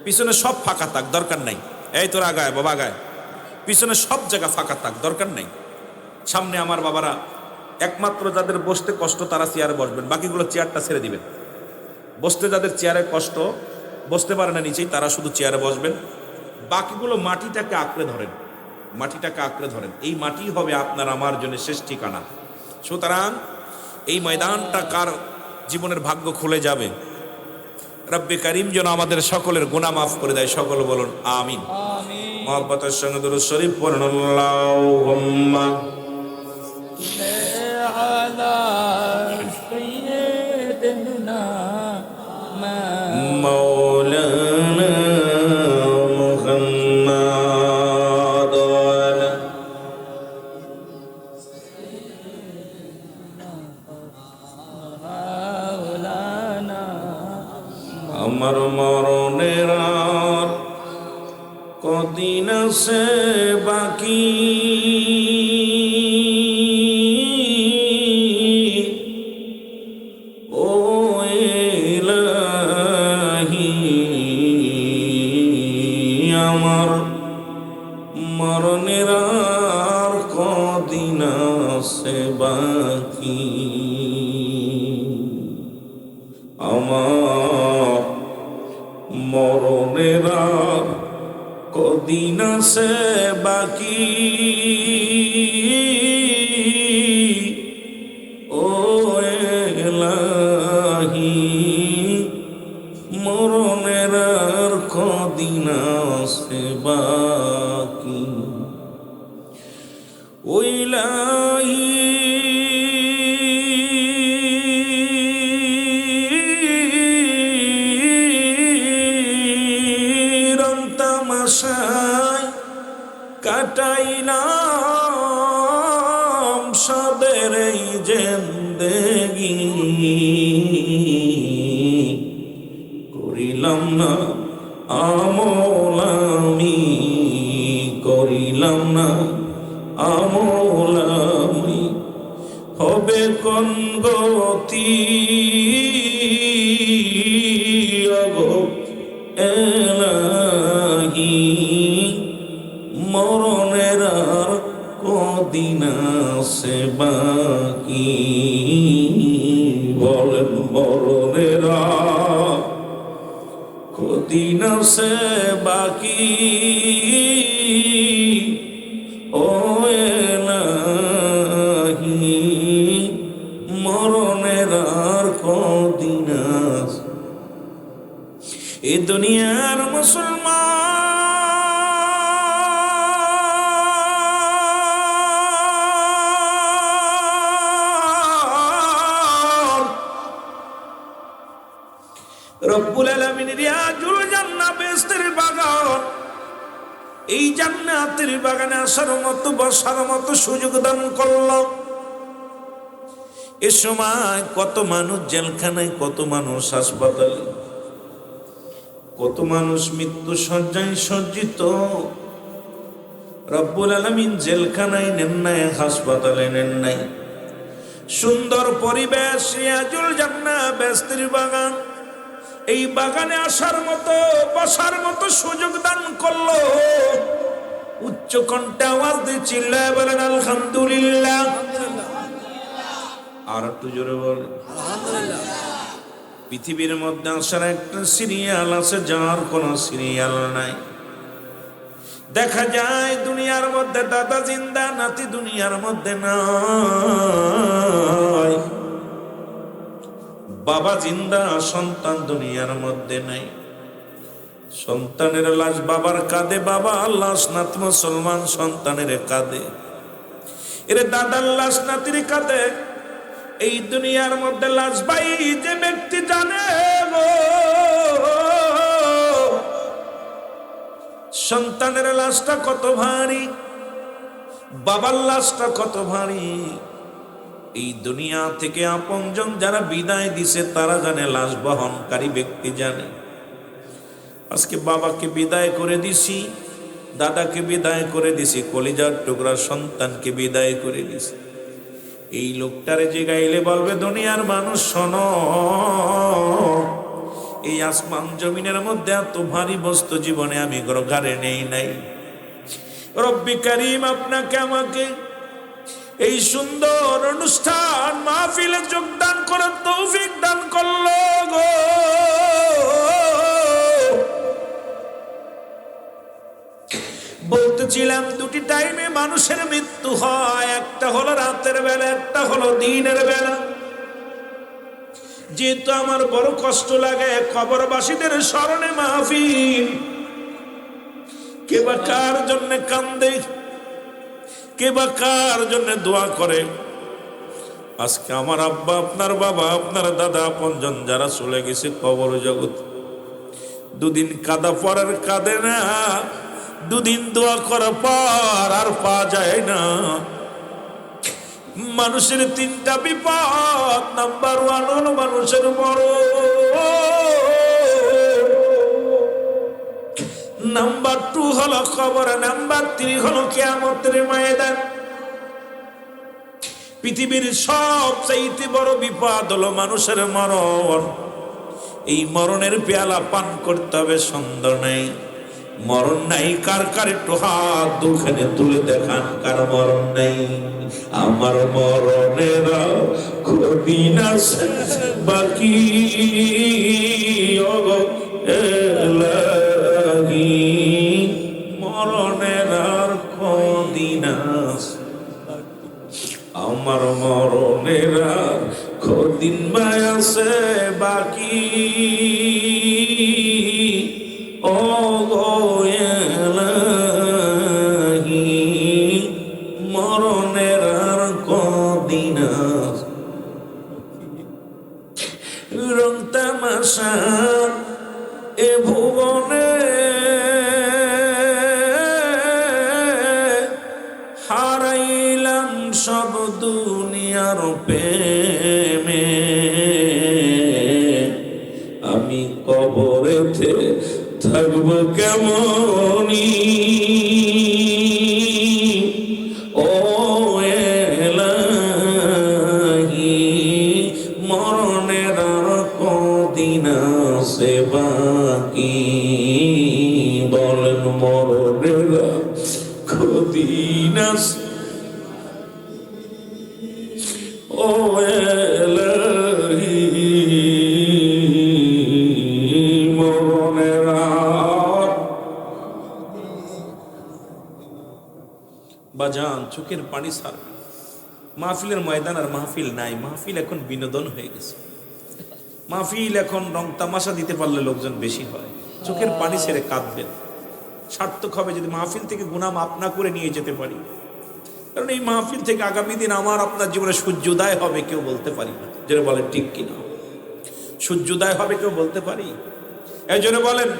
পিছনে সব ফাঁকা থাক, দরকার নাই। এই তোর আগায় বাবা, আগায়, পিছনে সব জায়গা ফাঁকা থাক, দরকার নাই। সামনে আমার বাবারা, একমাত্র যাদের বসতে কষ্ট তারা চেয়ারে বসবেন, বাকিগুলো চেয়ারটা ছেড়ে দিবেন। বসতে যাদের চেয়ারে কষ্ট, বসতে পারে না নিচেই, তারা শুধু চেয়ারে বসবেন। বাকিগুলো মাটিটাকে আঁকড়ে ধরেন, এই মাটি হবে আপনার আমার জন্য শেষ ঠিকানা। সুতরাং এই ময়দানটা কার জীবনের ভাগ্য খুলে যাবে, রব্বে কারিম যেন আমাদের সকলের গুনাহ মাফ করে দেয়। সকল বলুন আমিন। মহব্বতের সঙ্গে দুরূদ শরীফ পড়ুন, আল্লাহুম্মা আলা সাইয়্যিদিনা মাওলানা মুহাম্মাদ ওয়ালা মাওলানা আমার মরণের আর কদিন আছে বাকি, ও ইলাহি আমার মরণের আর কদিন আছে বাকি, আমার মরণের আর কদিন আছে বাকি, ও ইলাহি মরণের আর কদিন আছে বাকি, ও ইলাহি তামাশায় কাটাইলাম সাদের এই জিন্দেগি, করিলাম না আমল আমি, করিলাম না আমল আমি, হবে কোন গতি অগো এলাহি মরণের আর কদিন আছে বাকি, বলেন মরণের আর কদিন আছে বাকি, ও এলাহি মরণের আর কদিন আছে। এই দুনিয়ার মুসলমান রব্বুল আলামিন রিয়াজুল জান্নাহ বেহেশতের বাগান, এই জান্নাতের বাগানে আসার মতো বসার মতো সুযোগ দান করল। এ সময় কত মানুষ জেলখানায়, কত মানুষ হাসপাতালে, কত মানুষ মৃত্যু শয্যায় সজ্জিত। রব্বুল আলামিন জেলখানায় নেন নাই, হাসপাতালে নেন নাই, সুন্দর পরিবেশ রিয়াজুল জান্নাহ বেহেশতের বাগান, এই বাগানে আসার মতো বসার মতো সুযোগ দান করলো। উচ্চ কণ্ঠে আওয়াজ দিয়ে চিল্লায় বলেন আলহামদুলিল্লাহ। আর একটু জোরে বলেন আলহামদুলিল্লাহ। পৃথিবীর মধ্যে আসার একটা সিরিয়াল আছে, যার কোনো সিরিয়াল নাই। দেখা যায় দুনিয়ার মধ্যে দাদা জিন্দা, নাতি দুনিয়ার মধ্যে নাই, বাবা জিন্দা, সন্তান দুনিয়ার মধ্যে নাই। সন্তানের লাশ বাবার কাঁধে, বাবা লাশ নাত মুসলমান সন্তানের কাঁধে, এরে দাদার লাশ নাতির কাঁধে। এই দুনিয়ার মধ্যে লাশ ভাই যে ব্যক্তি জানে গো, সন্তানের লাশটা কত ভারী, বাবার লাশটা কত ভারী। এই দুনিয়া থেকে আপনজন যারা বিদায় দিছে তারা জানে, লাশ বহনকারী ব্যক্তি জানে। আজকে বাবাকে বিদায় করে দিছি, দাদাকে বিদায় করে দিছি, কলিজার টুকরা সন্তানকে বিদায় করে দিছি। এই লোকটারে যে গাইলে বলবে দুনিয়ার মানুষ শোনো, এই আসমান জমিনের মধ্যে এত ভারী বস্তু জীবনে আমি ঘরে নেই নাই। রব্বি কারীম আপনাকে আমাকে এই সুন্দর অনুষ্ঠান মাহফিলে যোগদান করার তৌফিক দান করলো গো। বলতেছিলাম দুটি টাইমে মানুষের মৃত্যু হয়, একটা হলো রাতের বেলা, একটা হলো দিনের বেলা। যেহেতু আমার বড় কষ্ট লাগে কবরবাসীদের স্মরণে মাহফিল, কে বা কার জন্য কান্দে, কে বা কার জন্য দোয়া করে। আজকে আমার আব্বা, আপনার বাবা, আপনার দাদা, আপনজন যারা চলে গেছে কবর জগৎ, দুদিন কাঁদা পরের কাঁদে না, দুদিন দোয়া করার পর আর পাওয়া যায় না। মানুষের তিনটা বিপদ, নাম্বার ওয়ান হলো মানুষের মরণ। নাম্বার 2 হলো কবর, নাম্বার 3 হলো কিয়ামতের ময়দান। পৃথিবীর সবচেয়ে বড় বিপদ হলো মানুষের মরণ। এই মরণের পেয়ালা পান করতে হবে, সন্দেহ নেই। মরণ নাই কার কার একটু হাত দুখানে তুলে দেখান, কার মরণ নাই? আমার মরণের কদিন আছে বাকি, ওগো এলাহি, মরণের আর কদিন আছে, আমার মরণের আর কদিন আছে বাকি, ও গো এলাহি, মরণের আর কদিন আছে। রং তামাশা এ ভুবনে হারাইলাম সব দুনিয়ার প্রেমে, আমি কবরেতে থাকবো কেমনি, ও এলাহি, মরণের আর কদিন আছে বাকি, বলেন মরণের আর কদিন আছে, ও এলাহি, মরণের আর। বাজান চোখের পানি ছাড়বে। মাহফিলের ময়দান আর মাহফিল নাই, মাহফিল এখন বিনোদন হয়ে গেছে। মাহফিল এখন রং তামাশা দিতে পারলে লোকজন বেশি হয়, চোখের পানি ছেড়ে কাঁদবেন। সার্থক হবে যদি মাহফিল থেকে গুনাহ মাফ না করে নিয়ে যেতে পারি। কারণ এই মাহফিল থেকে আগামী দিন আমার আপনার জীবনে সূর্যোদয় হবে কেউ বলতে পারি না। যেটা বলেন ঠিক কিনা? সূর্যোদয় হবে কেউ বলতে পারি? এই জন্য বলেন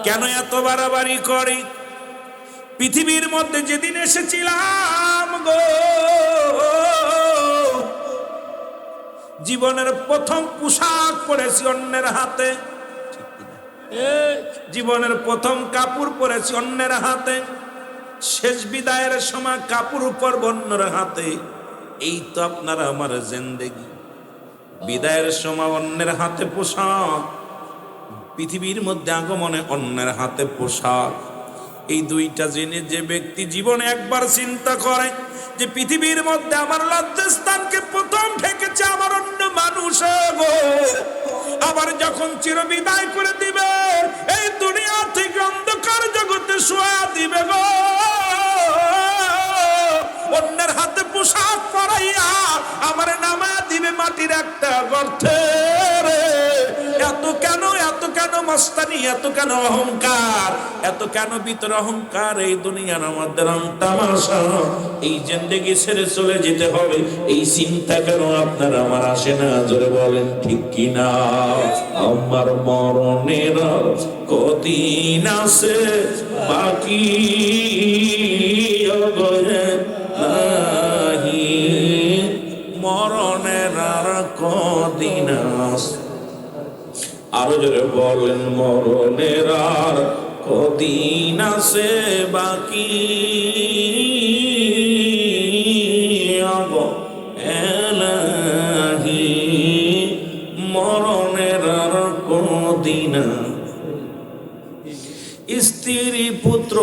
কেন এত বাড়াবাড়ি করি? পৃথিবীর মধ্যে যেদিন এসেছিলাম গো, জীবনের প্রথম পোশাক পরেছি অন্যের হাতে, জীবনের প্রথম কাপড় পরেছি অন্যের হাতে, শেষ বিদায়ের সময় কাপড় উপর অন্যের হাতে। এই তো আপনারা আমার জিন্দেগি। বিদায়ের সময় অন্যের হাতে পোশাক, পৃথিবীর মধ্যে আগমনে অন্যের হাতে পোশাক। এই দুইটা জেনে যে ব্যক্তি জীবনে একবার চিন্তা করে যে পৃথিবীর মধ্যে আমার লজ্জাস্থানকে প্রথম ঠেকেছে আমার অন্য মানুষ গো, আবার যখন চিরবিদায় করে দিবে এই দুনিয়া থেকে অন্ধকার জগতে শোয়া দিবে গো, অন্যের হাতে পোশাক পরাইয়া আমার নামা দিবে মাটির একটা গর্তে। এত কেন, এত কেন মস্তানি, এত কেন অহংকার, এত কেন ভিতর অহংকার? এই দুনিয়ার আমাদের তামাশা, এই জিন্দেগি ছেড়ে চলে যেতে হবে, এই চিন্তা কেন আপনার আমার আসে না? জোরে বলেন ঠিক কিনা? আমার মরণের কদিন আছে বাকি, মরণের আর কদিন আছে। আরো জোরে বলেন মরণের আর কদিন আছে বাকি, এলাহি, মরণের আর কদিন। স্ত্রী পুত্র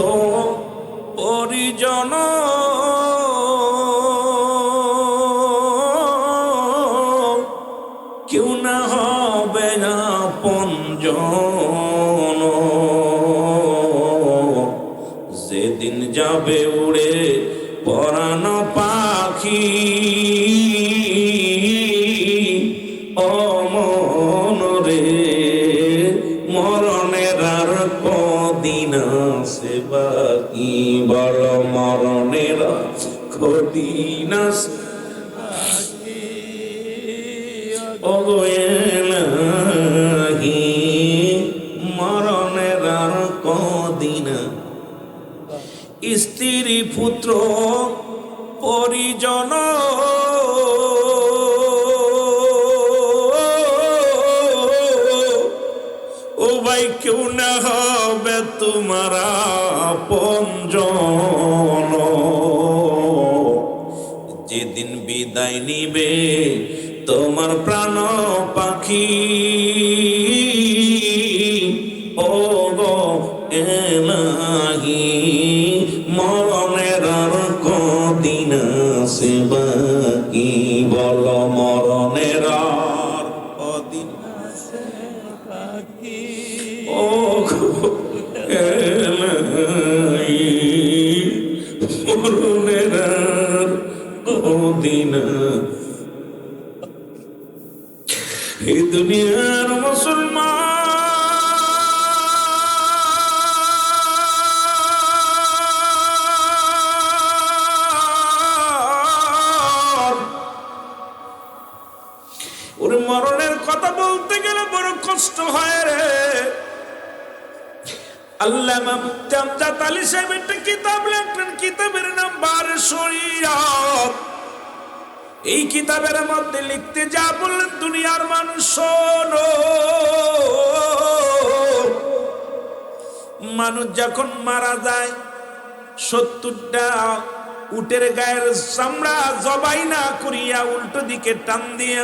পরিজন কেউ না হবে না আপনজন, যেদিন যাবে উড়ে পরাণ পাখি, অমন রে, মরণের আর কদিন আছে বাকি, বল মরণের কদিন আছে এলাহি, মরণের আর কদিন। স্ত্রী পুত্র পরিজন ও সবাই কেউ না হবে তোমার আপনজন, যেদিন বিদায় নিবে তোমার প্রাণ পাখি। ও গো এলাহি, মরণের আর কদিন আছে বাকি, বল মরণের আর কদিন আছে বাকি। ও গো এলাহি, মরণের আর কদিন। এই দুনিয়ার মুসলমান ওর মরণের কথা বলতে গেলে বড় কষ্ট হয় রে। আল্লামা মুফতি আমজাদ আলী সাহেব একটা কিতাব লেখলেন, কিতাবের নাম বারে শরীয়ত। এই কিতাবের মধ্যে লিখতে যা বললেন, দুনিয়ার মানুষ শোনো, মানুষ যখন মারা যায় 70টা উটের গায়ের চামড়া জবাই না করিয়া উল্টো দিকে টান দিয়ে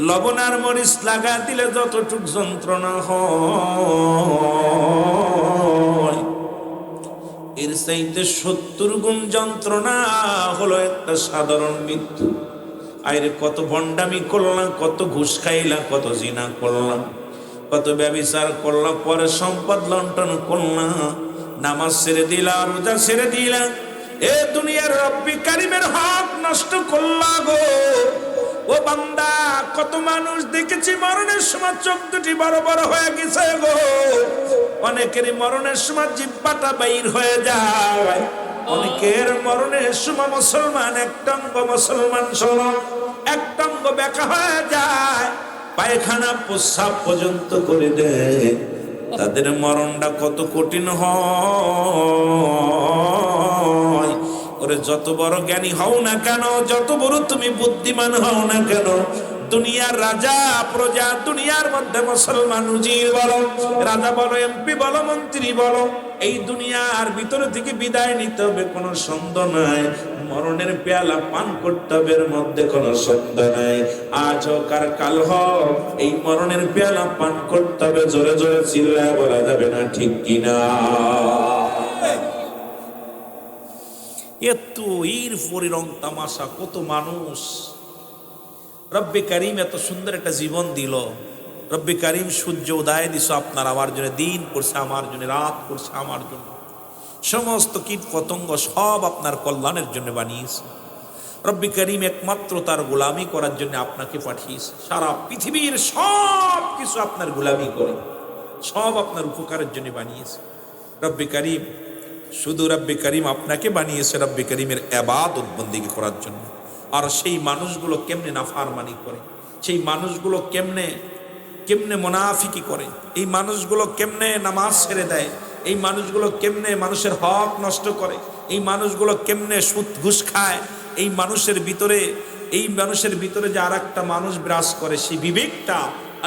লবণ আর মরিচ লাগা দিলে যতটুক যন্ত্রণা হয়, এর চাইতে 70 গুণ যন্ত্রণা হলো একটা সাধারণ মৃত্যু। আইরে কত ভণ্ডামি করলাম, কত ঘুষ খাইলাম, কত জিনা করলাম, কত ব্যভিচার করলাম, পরে সম্পদ লন্ঠন করলাম, নামাজ ছেড়ে দিলাম, রোজা ছেড়ে দিলাম, এ দুনিয়ার রব্বি কারিমের হক নষ্ট করলা গো। ও বান্দা, কত মানুষ দেখেছি মরণের সময় চোখ দুটি বড় বড় হয়ে গেছে গো। অনেকেরই মরণের সময় জিহ্বাটা বাইর হয়ে যায়, অনেকের মরণের সময় মুসলমান একটাঙ্গ, মুসলমান সরল একটাঙ্গ বেকা হয়ে যায়, পায়খানা প্রস্রাব পর্যন্ত করে দেয়। তাদের মরণটা কত কঠিন হয়। ওরে যত বড় জ্ঞানী হও না কেন, যত বড় তুমি বুদ্ধিমান হও না কেন, দুনিয়ার রাজা প্রজা, দুনিয়ার মধ্যে মুসলমান উজির বলো, রাজা বলো, এমপি বলো, মন্ত্রী বলো, এই দুনিয়ার ভিতরে থেকে বিদায় নিতে হবে, কোনো সন্দেহ নাই। মরণের পেয়ালা পান করতে হবে, এর মধ্যে কোনো সন্দেহ নাই। আজ হোক আর কাল হোক, এই মরণের পেয়ালা পান করতে হবে। জোরে জোরে চিল্লায় বলা যাবে না, ঠিক কিনা? এত এর পরে রং তামাশা, কত মানুষ। রব্বে কারিম এত সুন্দর একটা জীবন দিল। রব্বে কারিম সূর্য উদয় দিছ আপনার আমার জন্য, দিন করছে আমার জন্য, রাত করছে আমার জন্য, সমস্ত কীট পতঙ্গ সব আপনার কল্যাণের জন্য বানিয়েছে। রব্বে কারিম একমাত্র তার গোলামি করার জন্য আপনাকে পাঠিয়েছে। সারা পৃথিবীর সব কিছু আপনার গোলামি করে, সব আপনার উপকারের জন্য বানিয়েছে। রব্বে কারিম, শুধু রব্বে কারিম আপনাকে বানিয়েছে রব্বে কারিমের ইবাদত বন্দেগী করার জন্য। আর সেই মানুষগুলো কেমনে নাফরমানি করে, সেই মানুষগুলো কেমনে কেমনে মুনাফিকি করে, এই মানুষগুলো কেমনে নামাজ ছেড়ে দেয়, এই মানুষগুলো কেমনে মানুষের হক নষ্ট করে, এই মানুষগুলো কেমনে সুদ ঘুষ খায়, এই মানুষের ভিতরে যে আর একটা মানুষ বিরাজ করে, সেই বিবেকটা,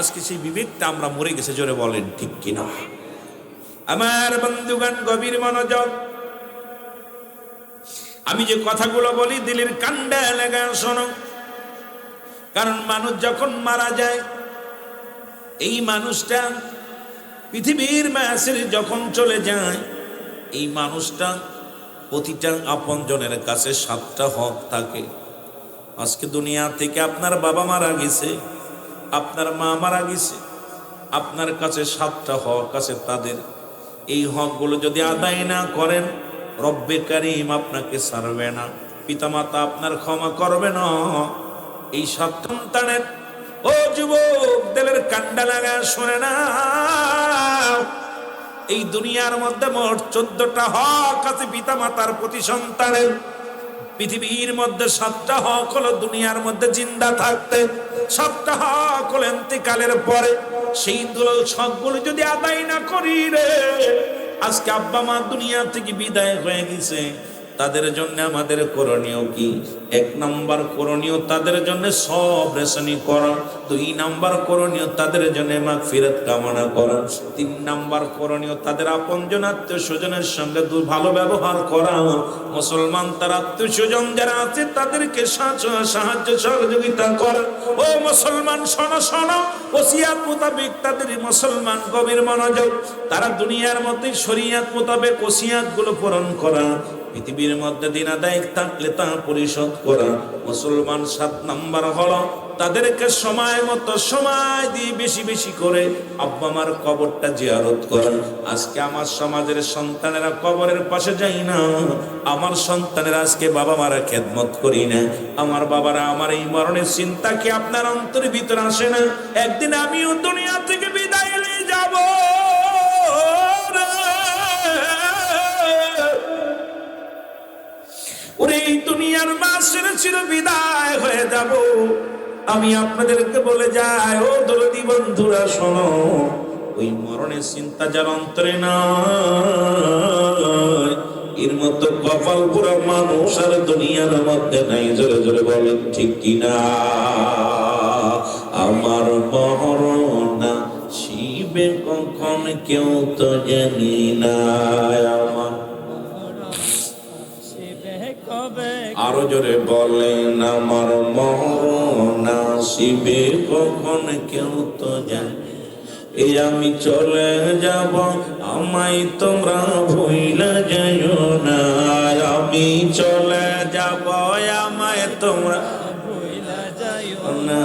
আজকে সেই বিবেকটা আমরা মরে গেছে। জোরে বলেন ঠিক কিনা? আমার বন্ধুগণ, গভীর মনোযোগ। আমি যে কথাগুলো বলি দিলের কান্ডা লাগা শোনো, কারণ মানুষ যখন মারা যায়, এই মানুষটা পৃথিবীর মাঝে যখন চলে যায়, এই মানুষটা প্রতিটা আপনজনের কাছে 7টা হক থাকে। আজকে দুনিয়া থেকে আপনার বাবা মারা গেছে, আপনার মা মারা গেছে, আপনার কাছে 7টা হক আছে তাদের। এই হকগুলো যদি আদায় না করেন, রব্বে কারিম আপনাকে ছাড়বে না, পিতামাতা আপনার ক্ষমা করবে না। এই সন্তানের, ও যুবক, দিলের কান্ডা লাগা শোনে না, এই দুনিয়ার মধ্যে মোট 14টা হক আছে পিতামাতার প্রতি সন্তানের। পৃথিবীর মধ্যে 7টা হক হলো দুনিয়ার মধ্যে জিন্দা থাকতে, 7টা হক হলো ইন্তেকালের পরে। সেই হকগুলো যদি আদায় না করি রে, আজকে আব্বা মা দুনিয়া থেকে বিদায় হয়ে গেছে, তাদের জন্য আমাদের করণীয় কি? 1 নাম্বার করণীয় তাদের জন্য সব রেশনি করা। 2 নাম্বার করণীয় তাদের জন্য মাগফিরাত কামনা করা। 3 নাম্বার করণীয় তাদের আপনজন আত্মীয় স্বজনের সঙ্গে ভালো ব্যবহার করা। মুসলমান তার আত্মীয় স্বজন যারা আছে তাদেরকে সাহায্য সহযোগিতা করা। ও মুসলমান শোনো শোনো, ওসিয়াত মোতাবেক তাদের মুসলমান গভীর মনোযোগ, তারা দুনিয়ার মধ্যে শরীয়ত মোতাবেক ওসিয়াত গুলো পূরণ করা, পৃথিবীর মধ্যে দিন আদায় থাকলে তা পরিশোধ করা। মুসলমান 7 নাম্বার হলো তাদেরকে সময় মতো সময় দিয়ে বেশি বেশি করে আব্বা মার কবরটা জিয়ারত করা। আজকে আমার সমাজের সন্তানেরা কবরের পাশে যাই না, আমার সন্তানেরা আজকে বাবা মারা খেদমত করি না। আমার বাবারা আমার এই মরণের চিন্তা কি আপনার অন্তরের ভিতরে আসে না? একদিন আমিও দুনিয়া থেকে বিদায় নিয়ে যাব। ওরে এই দুনিয়ার মাসের চির বিদায় হয়ে যাব। আমি আপনাদেরকে বলে যাই, ও দরদি বন্ধুরা শোনো, ওই মরণের চিন্তা যার অন্তরে নাই, এর মতো কপাল পুরা মানুষ আর দুনিয়ার মধ্যে নাই। জোরে জোরে বলেন ঠিক কিনা? আমার মরণ শিবে কখন কেউ তো জানি না। আমার আরো জোরে বলেন, আমার মরণ আসিবে কখন কেউ তো জানে। এই আমি চলে যাব, আমায় তোমরা ভুইলা যাইও না। আমি চলে যাব, আমায় তোমরা ভুইলা যাইও না।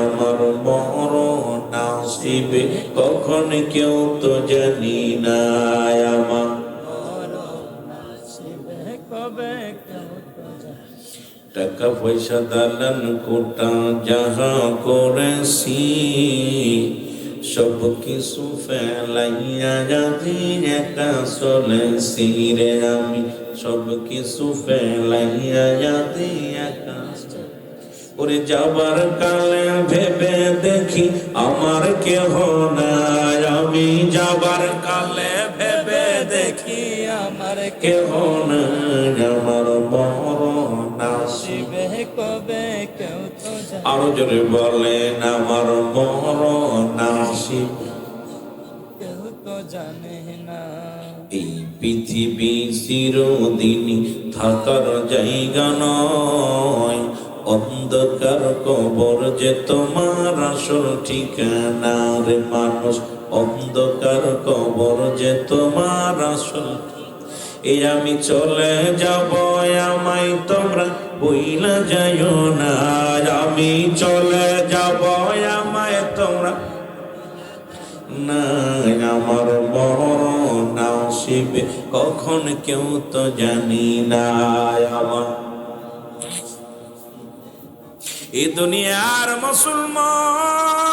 আমার মরণ আসিবে কখন কেউ তো জানি না। আমার টাকা পয়সা দালান কোটা যাহা করেছি, সব কিছু ফেলাইয়া যদি একা চলেছি রে। আমি সব কিছু ফেলাইয়া যদি একা। ওরে যাবার কালে ভেবে দেখি আমার কেহ নাই। আমি যাবার কালে ভেবে দেখি আমার কেহ নাই। আমার মরণ আসিবে কবে কেউ তো জানে। আরো জোরে বলেন, আমার মরণ আসিবে কেউ তো জানে না। এই পৃথিবী চিরদিন থাকার জায়গা নয়, অন্ধকার কবর যে তোমার আসল ঠিকানা রে মানুষ। অন্ধকার কবর যে তোমার আসল। এই আমি চলে যাব, আমায় তোমরা বইলা যাইও না। আমি চলে যাব, আমায় তোমরা না। আমার মরণ আসিবে কখন কেউ তো জানি না। আমার এই দুনিয়ার মুসলমান,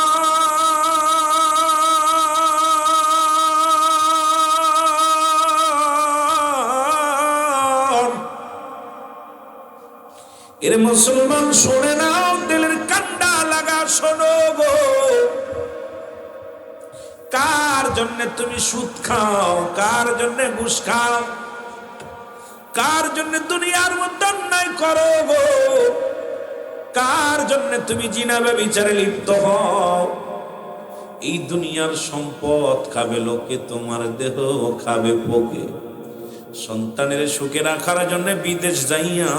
এর মুসলমান শুনে নাও, দিলের কান্ডা লাগা শোনো গো। কার জন্য তুমি সুদ খাও? কার জন্য ঘুষ খাও? কার জন্য দুনিয়ার মধ্যে অন্যায় করো গো? কার জন্য তুমি জিনা ব্যভিচারে লিপ্ত হও? এই দুনিয়ার সম্পদ খাবে লোকে, তোমার দেহ খাবে পোকে। সন্তানের সুখে রাখার জন্য বিদেশ যাইয়া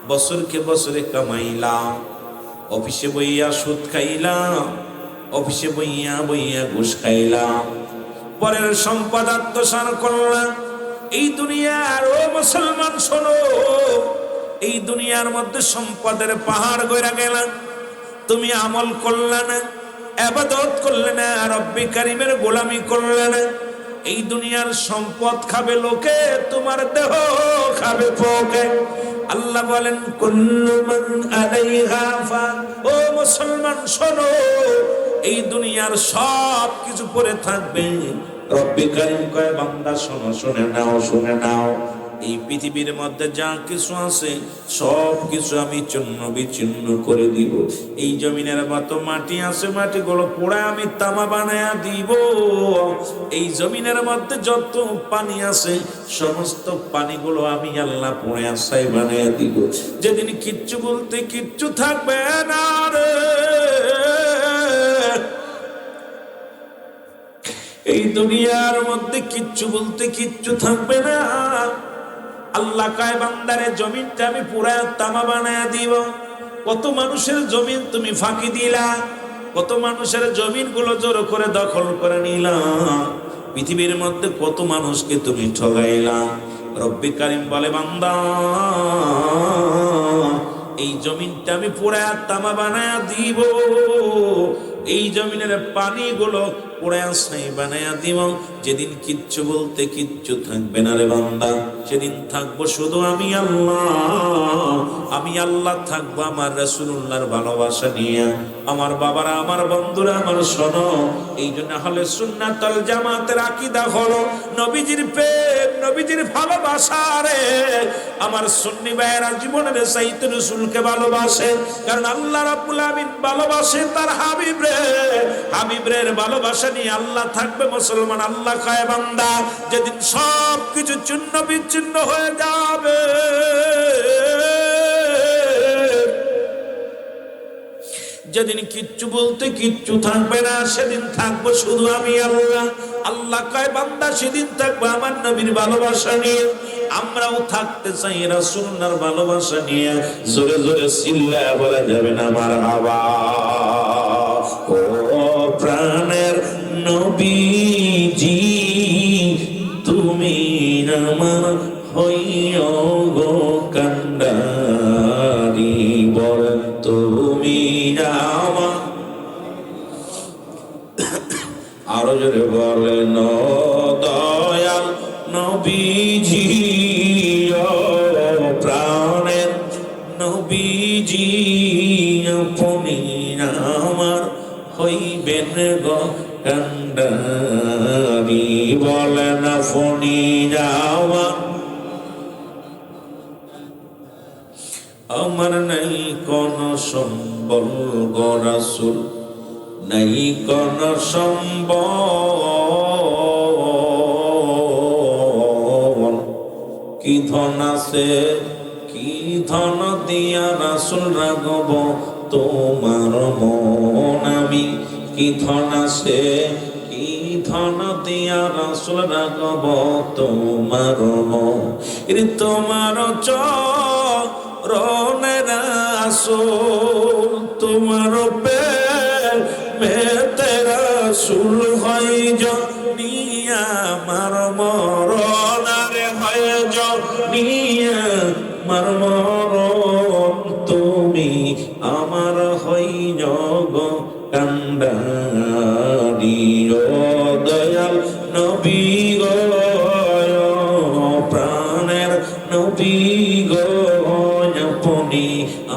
বছরকে বছরে কামাইলাম, অফিসে বইয়া সুদ খাইলাম, অফিসে বইয়া বইয়া ঘুষ খাইলাম, পরের সম্পদ আত্মসাৎ করলাম। এই দুনিয়ার ও মুসলমান শোনো, এই দুনিয়ার মধ্যে সম্পদের পাহাড় গড়া গেলাম। তুমি আমল করলে না, ইবাদত করলে না, রব্বে কারীমের গোলামি করলে না। এই দুনিয়ার সম্পদ খাবে লোকে, তোমার দেহ খাবে পোকে। আল্লাহ বলেন, কুল্লু মান আলাইহা ফান। ও মুসলমান শোনো, এই দুনিয়ার সব কিছু পড়ে থাকবে। রব্বে কারীম কয়, বান্দা শোনো, শুনে নাও, শুনে নাও। এই পৃথিবীর মধ্যে যা কিছু আছে সব কিছু আমি চূর্ণ বিচ্ছিন্ন করে দিব। এই জমিনের মতো মাটি আছে, মাটিগুলো পোড়া আমি তামা বানায়া দিব। এই জমিনের মধ্যে যত পানি আছে সমস্ত পানিগুলো আমি আল্লাহ পোড়া আসাই বানায়া দিব। যেদিন কিচ্ছু বলতে কিচ্ছু থাকবে না রে, এই দুনিয়ার মধ্যে কিচ্ছু বলতে কিচ্ছু থাকবে না। আল্লাহ কয় বান্দারে জমিনটা আমি পুরা তামা বানায়া দিব। কত মানুষের জমিন তুমি ফাঁকি দিলা, কত মানুষের জমিন গুলো জোর করে দখল করে নিলা, পৃথিবীর মধ্যে কত মানুষকে তুমি ঠগাইলা। রব্বি কারিম বলে বান্দা এই জমিনটা আমি পুরা তামা বানায়া দিব। এই জমিনের পানিগুলো পুরা ছাই বানায়া দিব। যেদিন কিচ্ছু বলতে কিচ্ছু থাকবে না রে বান্দা, সেদিন থাকবো শুধু আমি আল্লাহ। আমি আল্লাহ থাকবো আমার রাসূলুল্লাহর ভালোবাসা নিয়ে। আমার বাবারা, আমার বন্ধুরা, আমার শোনো, এই জন্য আহলে সুন্নাত ওয়াল জামাতের আকীদা হলো নবীজির প্রেম, নবীজির ভালোবাসা রে। আমার সুন্নি ভাইয়েরা জীবনের চাইতে রাসূলকে ভালোবাসে, কারণ আল্লাহ রাব্বুল আলামিন ভালোবাসে তার হাবিব রে। হাবিবের ভালোবাসা নিয়ে আল্লাহ থাকবে মুসলমান। আল্লাহ কয় বান্দা যেদিন সব কিছু চূর্ণ বিচ্ছিন্ন হয়ে যাবে, যেদিন কিচ্ছু বলতে কিচ্ছু থাকবে না, সেদিন থাকবো শুধু আমি আল্লাহ। আল্লাহ কয় বান্দা সেদিন থাকবো আমার নবীর ভালোবাসা নিয়ে। আমরাও থাকতে চাই রাসূলুল্লাহর ভালোবাসা নিয়ে। জোরে জোরে চিল্লায়া বলা যাবে না মারহাবা। ও প্রাণের নবীজি তুমি আমার হইও গো কান্ডারি, বলেন তুমি আমার। আরো জোরে বলেন দয়াল নবীজি, ও প্রাণের নবীজি আপনি আমার হইবেন গো কান্ডারি, বলেন আপনি আমার। আমার নাই কোন সম্বল গো রাসূল, নাই কোন সম্বল। কি ধন আছে, কি ধন দিয়া রাসূল রাগব তোমার মন আমি। কি ধন আছে, কি ধন দিয়া রাসূল রাগব তোমার মন। তোমার চরণে রাসূল, তোমার প্রেমেতে রাসূল হয় জনিয়া আমার মরণ রে, হয় জনিয়া আমার মরণ। তুমি আমার হই জগ কান্ডারি, ও দয়াল নবী গো প্রাণের নবী গো আপনি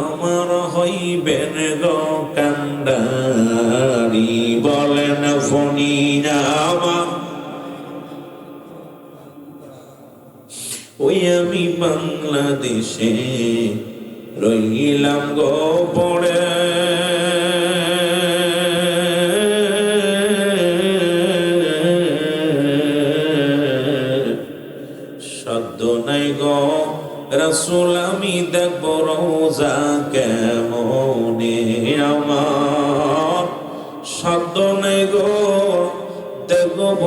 আমার হইবেন গো কান্ডারি, বলেন আপনি আমার। ওই আমি বাংলাদেশে রইলাম গো পড়ে, সাধ্য নাই গো রাসূল আমি দেখব রোজা কেমনে আমার। সাধ্য নাই গো দেখব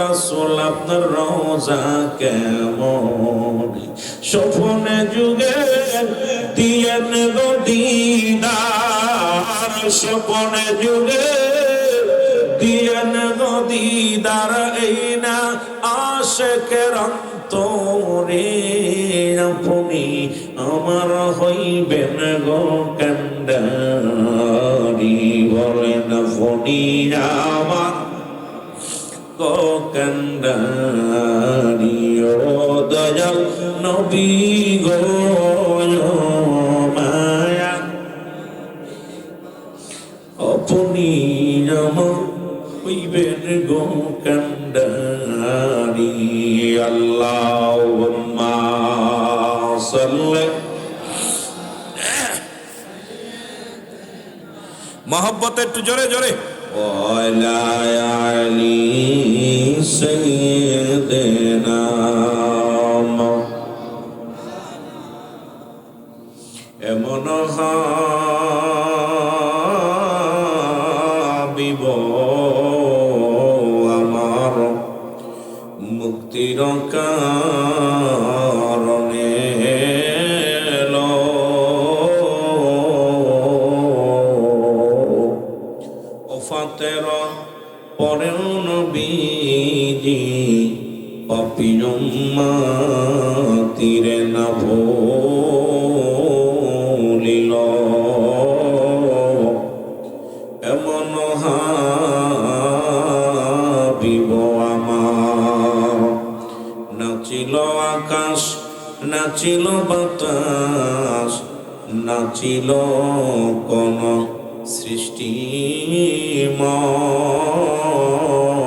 রাসূল আপনার রোজা কেমন। স্বপ্নে যুগে দিয়েন গো দিদার, স্বপ্নে যুগে দিয়েন গো দিদার। এই না আশিকের অন্তরে আপনি আমার হইবেন গো কান্ডারি, বলেন আপনি আমার গো কান্ডারি, ও দয়াল নবী গো মায়া আপনি আমার হইবেন গো কান্ডারি। আল্লাহুম্মা আল্লাহুম্মা সাল্লি মহব্বতে একটু জোরে জোরে ওয়ালা আলি সাইয়্যিদিনা এমন হাবিব আমার মুক্তির কারণে ওফাতের পরেও নবীজি পাপীর উম্মতিরে না ভুলিল এমন হাবিব আমার নাচিল আকাশ নাচিল বাতাস নাচিল কোন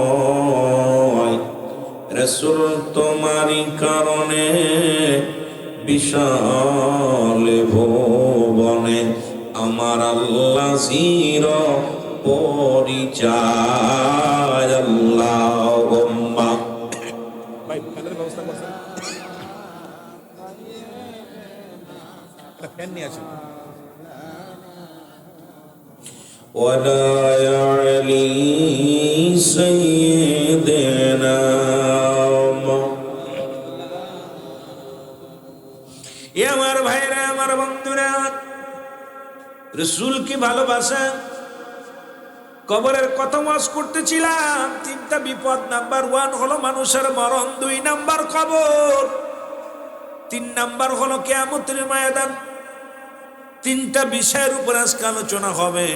সৃষ্টিময় রাসূল তোমারই কারণে বিশাল ভুবনে আমার আল্লাহ চির পরিচয় আল্লাহুম্মা ভাই ফ্যানের ব্যবস্থা করছেন ফ্যান নিয়ে আসেন ولا يعلي سيدنا আমার ভাইরা আমার বন্ধুরা রাসূলকে ভালোবাসা কবরের কথা ওয়াজ করতেছিলাম তিনটা বিপদ নাম্বার 1 হলো মানুষের মরণ 2 নাম্বার কবর 3 নাম্বার হলো কিয়ামতের ময়দান তিনটা বিষয়ের উপর আজকে আলোচনা হবে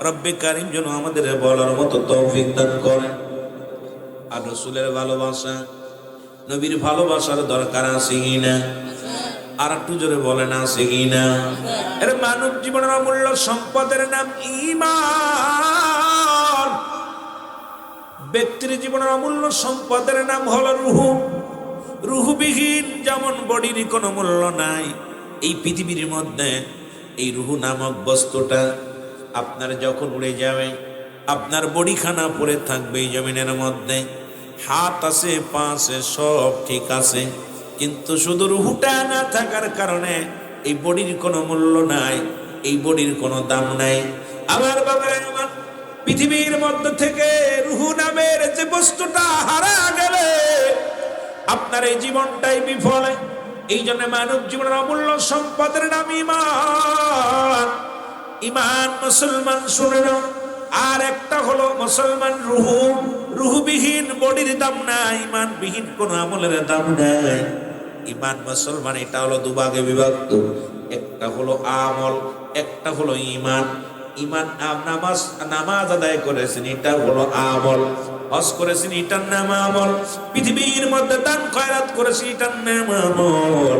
রব্বে কারীম যেন আমাদের বলার মতো তৌফিক দান করেন আর রাসূলের ভালোবাসা নবীর ভালোবাসার দরকার আছে কিনা আর একটু জোরে বলেন আছে কিনা এর মানব জীবনের অমূল্য সম্পদের নাম ঈমান ব্যক্তির জীবনের অমূল্য সম্পদের নাম হলো রূহ রূহবিহীন যেমন বডির কোনো মূল্য নাই এই পৃথিবীর মধ্যে এই রূহ নামক বস্তুটা আপনার যখন উড়ে যাবে আপনার বডিখানা পড়ে থাকবে এই জমিনের মধ্যে হাত আছে পা আছে সব ঠিক আছে কিন্তু শুধু রূহটা না থাকার কারণে এই বডির কোনো মূল্য নাই এই বডির কোনো দাম নাই আমার বাবা আমার পৃথিবীর মধ্যে থেকে রূহ নামের যে বস্তুটা হারা গেলে আপনার এই জীবনটাই বিফল এই জন্য মানব জীবনের অমূল্য সম্পদের নাম ঈমান ঈমান মুসলমান শুনে নাও আর একটা হলো মুসলমান রূহবিহীন বডির দাম নাই ঈমানবিহীন কোন আমলের দাম নাই ঈমান মুসলমান এটা হলো দুভাগে বিভক্ত একটা হলো আমল একটা হলো ঈমান ঈমান নামাজ আদায় করেছেন এটা হলো আমল হজ করেছেন এটার নাম আমল পৃথিবীর মধ্যে দান খয়রাত করেছেন এটার নাম আমল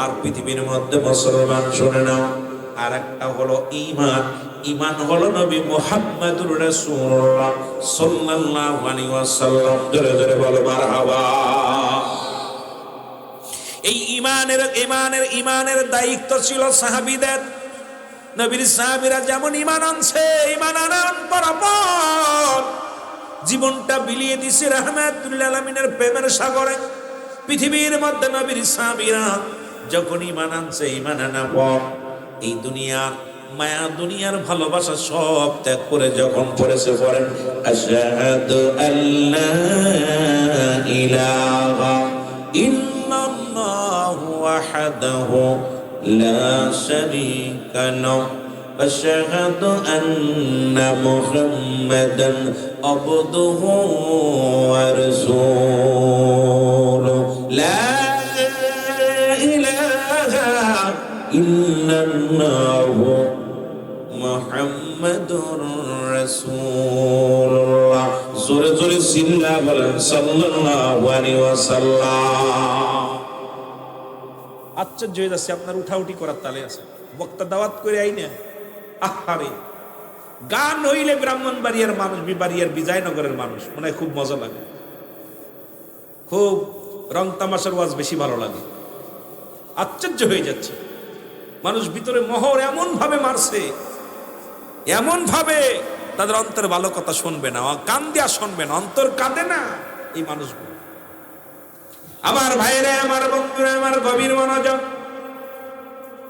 আর পৃথিবীর মধ্যে মুসলমান শুনে নাও আর একটা হলো ঈমান ঈমান হলো নবী মুহাম্মদুর রাসূলুল্লাহ সাল্লাল্লাহু আলাইহি ওয়াসাল্লাম জোরে জোরে বলো মারহাবা এই ঈমানের দায়িত্ব ছিল সাহাবীদের নবীর সাহাবীরা যেমন ঈমান আনছে ঈমান আনার পর জীবনটা বিলিয়ে দিছে রাহমাতুল আলামিনের প্রেমের সাগরে পৃথিবীর মধ্যে নবীর সাহাবীরা যখন ঈমান আনছে ঈমান আনার পর এই দুনিয়ার মায়া দুনিয়ার ভালোবাসা সব ত্যাগ করে যখন পড়েছে পড়েন আশহাদু আল্লা ইলাহা ইল্লাল্লাহু ওয়াহদাহু লা শারীকা লাহু আশহাদু আন্না মুহাম্মাদান আবদুহু ওয়া রাসূলুহু লা ইল্লাল্লাহু মুহাম্মাদুর রাসূলুল্লাহ জোরে জোরে সিল্লা বলেন সাল্লাল্লাহু আলাইহি ওয়াসাল্লাম আশ্চর্য হয়ে যাচ্ছে আপনার উঠাউঠি করার তালে আছে বক্তা দাওয়াত করে আইনা আহারে গান হইলে ব্রাহ্মণবাড়িয়ার মানুষ বিবাড়িয়ার বিজয়নগরের মানুষ মনে হয় খুব মজা লাগে খুব রং তামাশার ওয়াজ বেশি ভালো লাগে আশ্চর্য হয়ে যাচ্ছে। মানুষ ভিতরে মোহর এমন ভাবে মারছে, এমন ভাবে তাদের অন্তর ভালো কথা শুনবে না, কান দিয়া শুনবে না, অন্তর কাঁদে না এই মানুষগুলো। আমার ভাইরা, আমার বন্ধুরা, আমার গভীর মনোযোগ।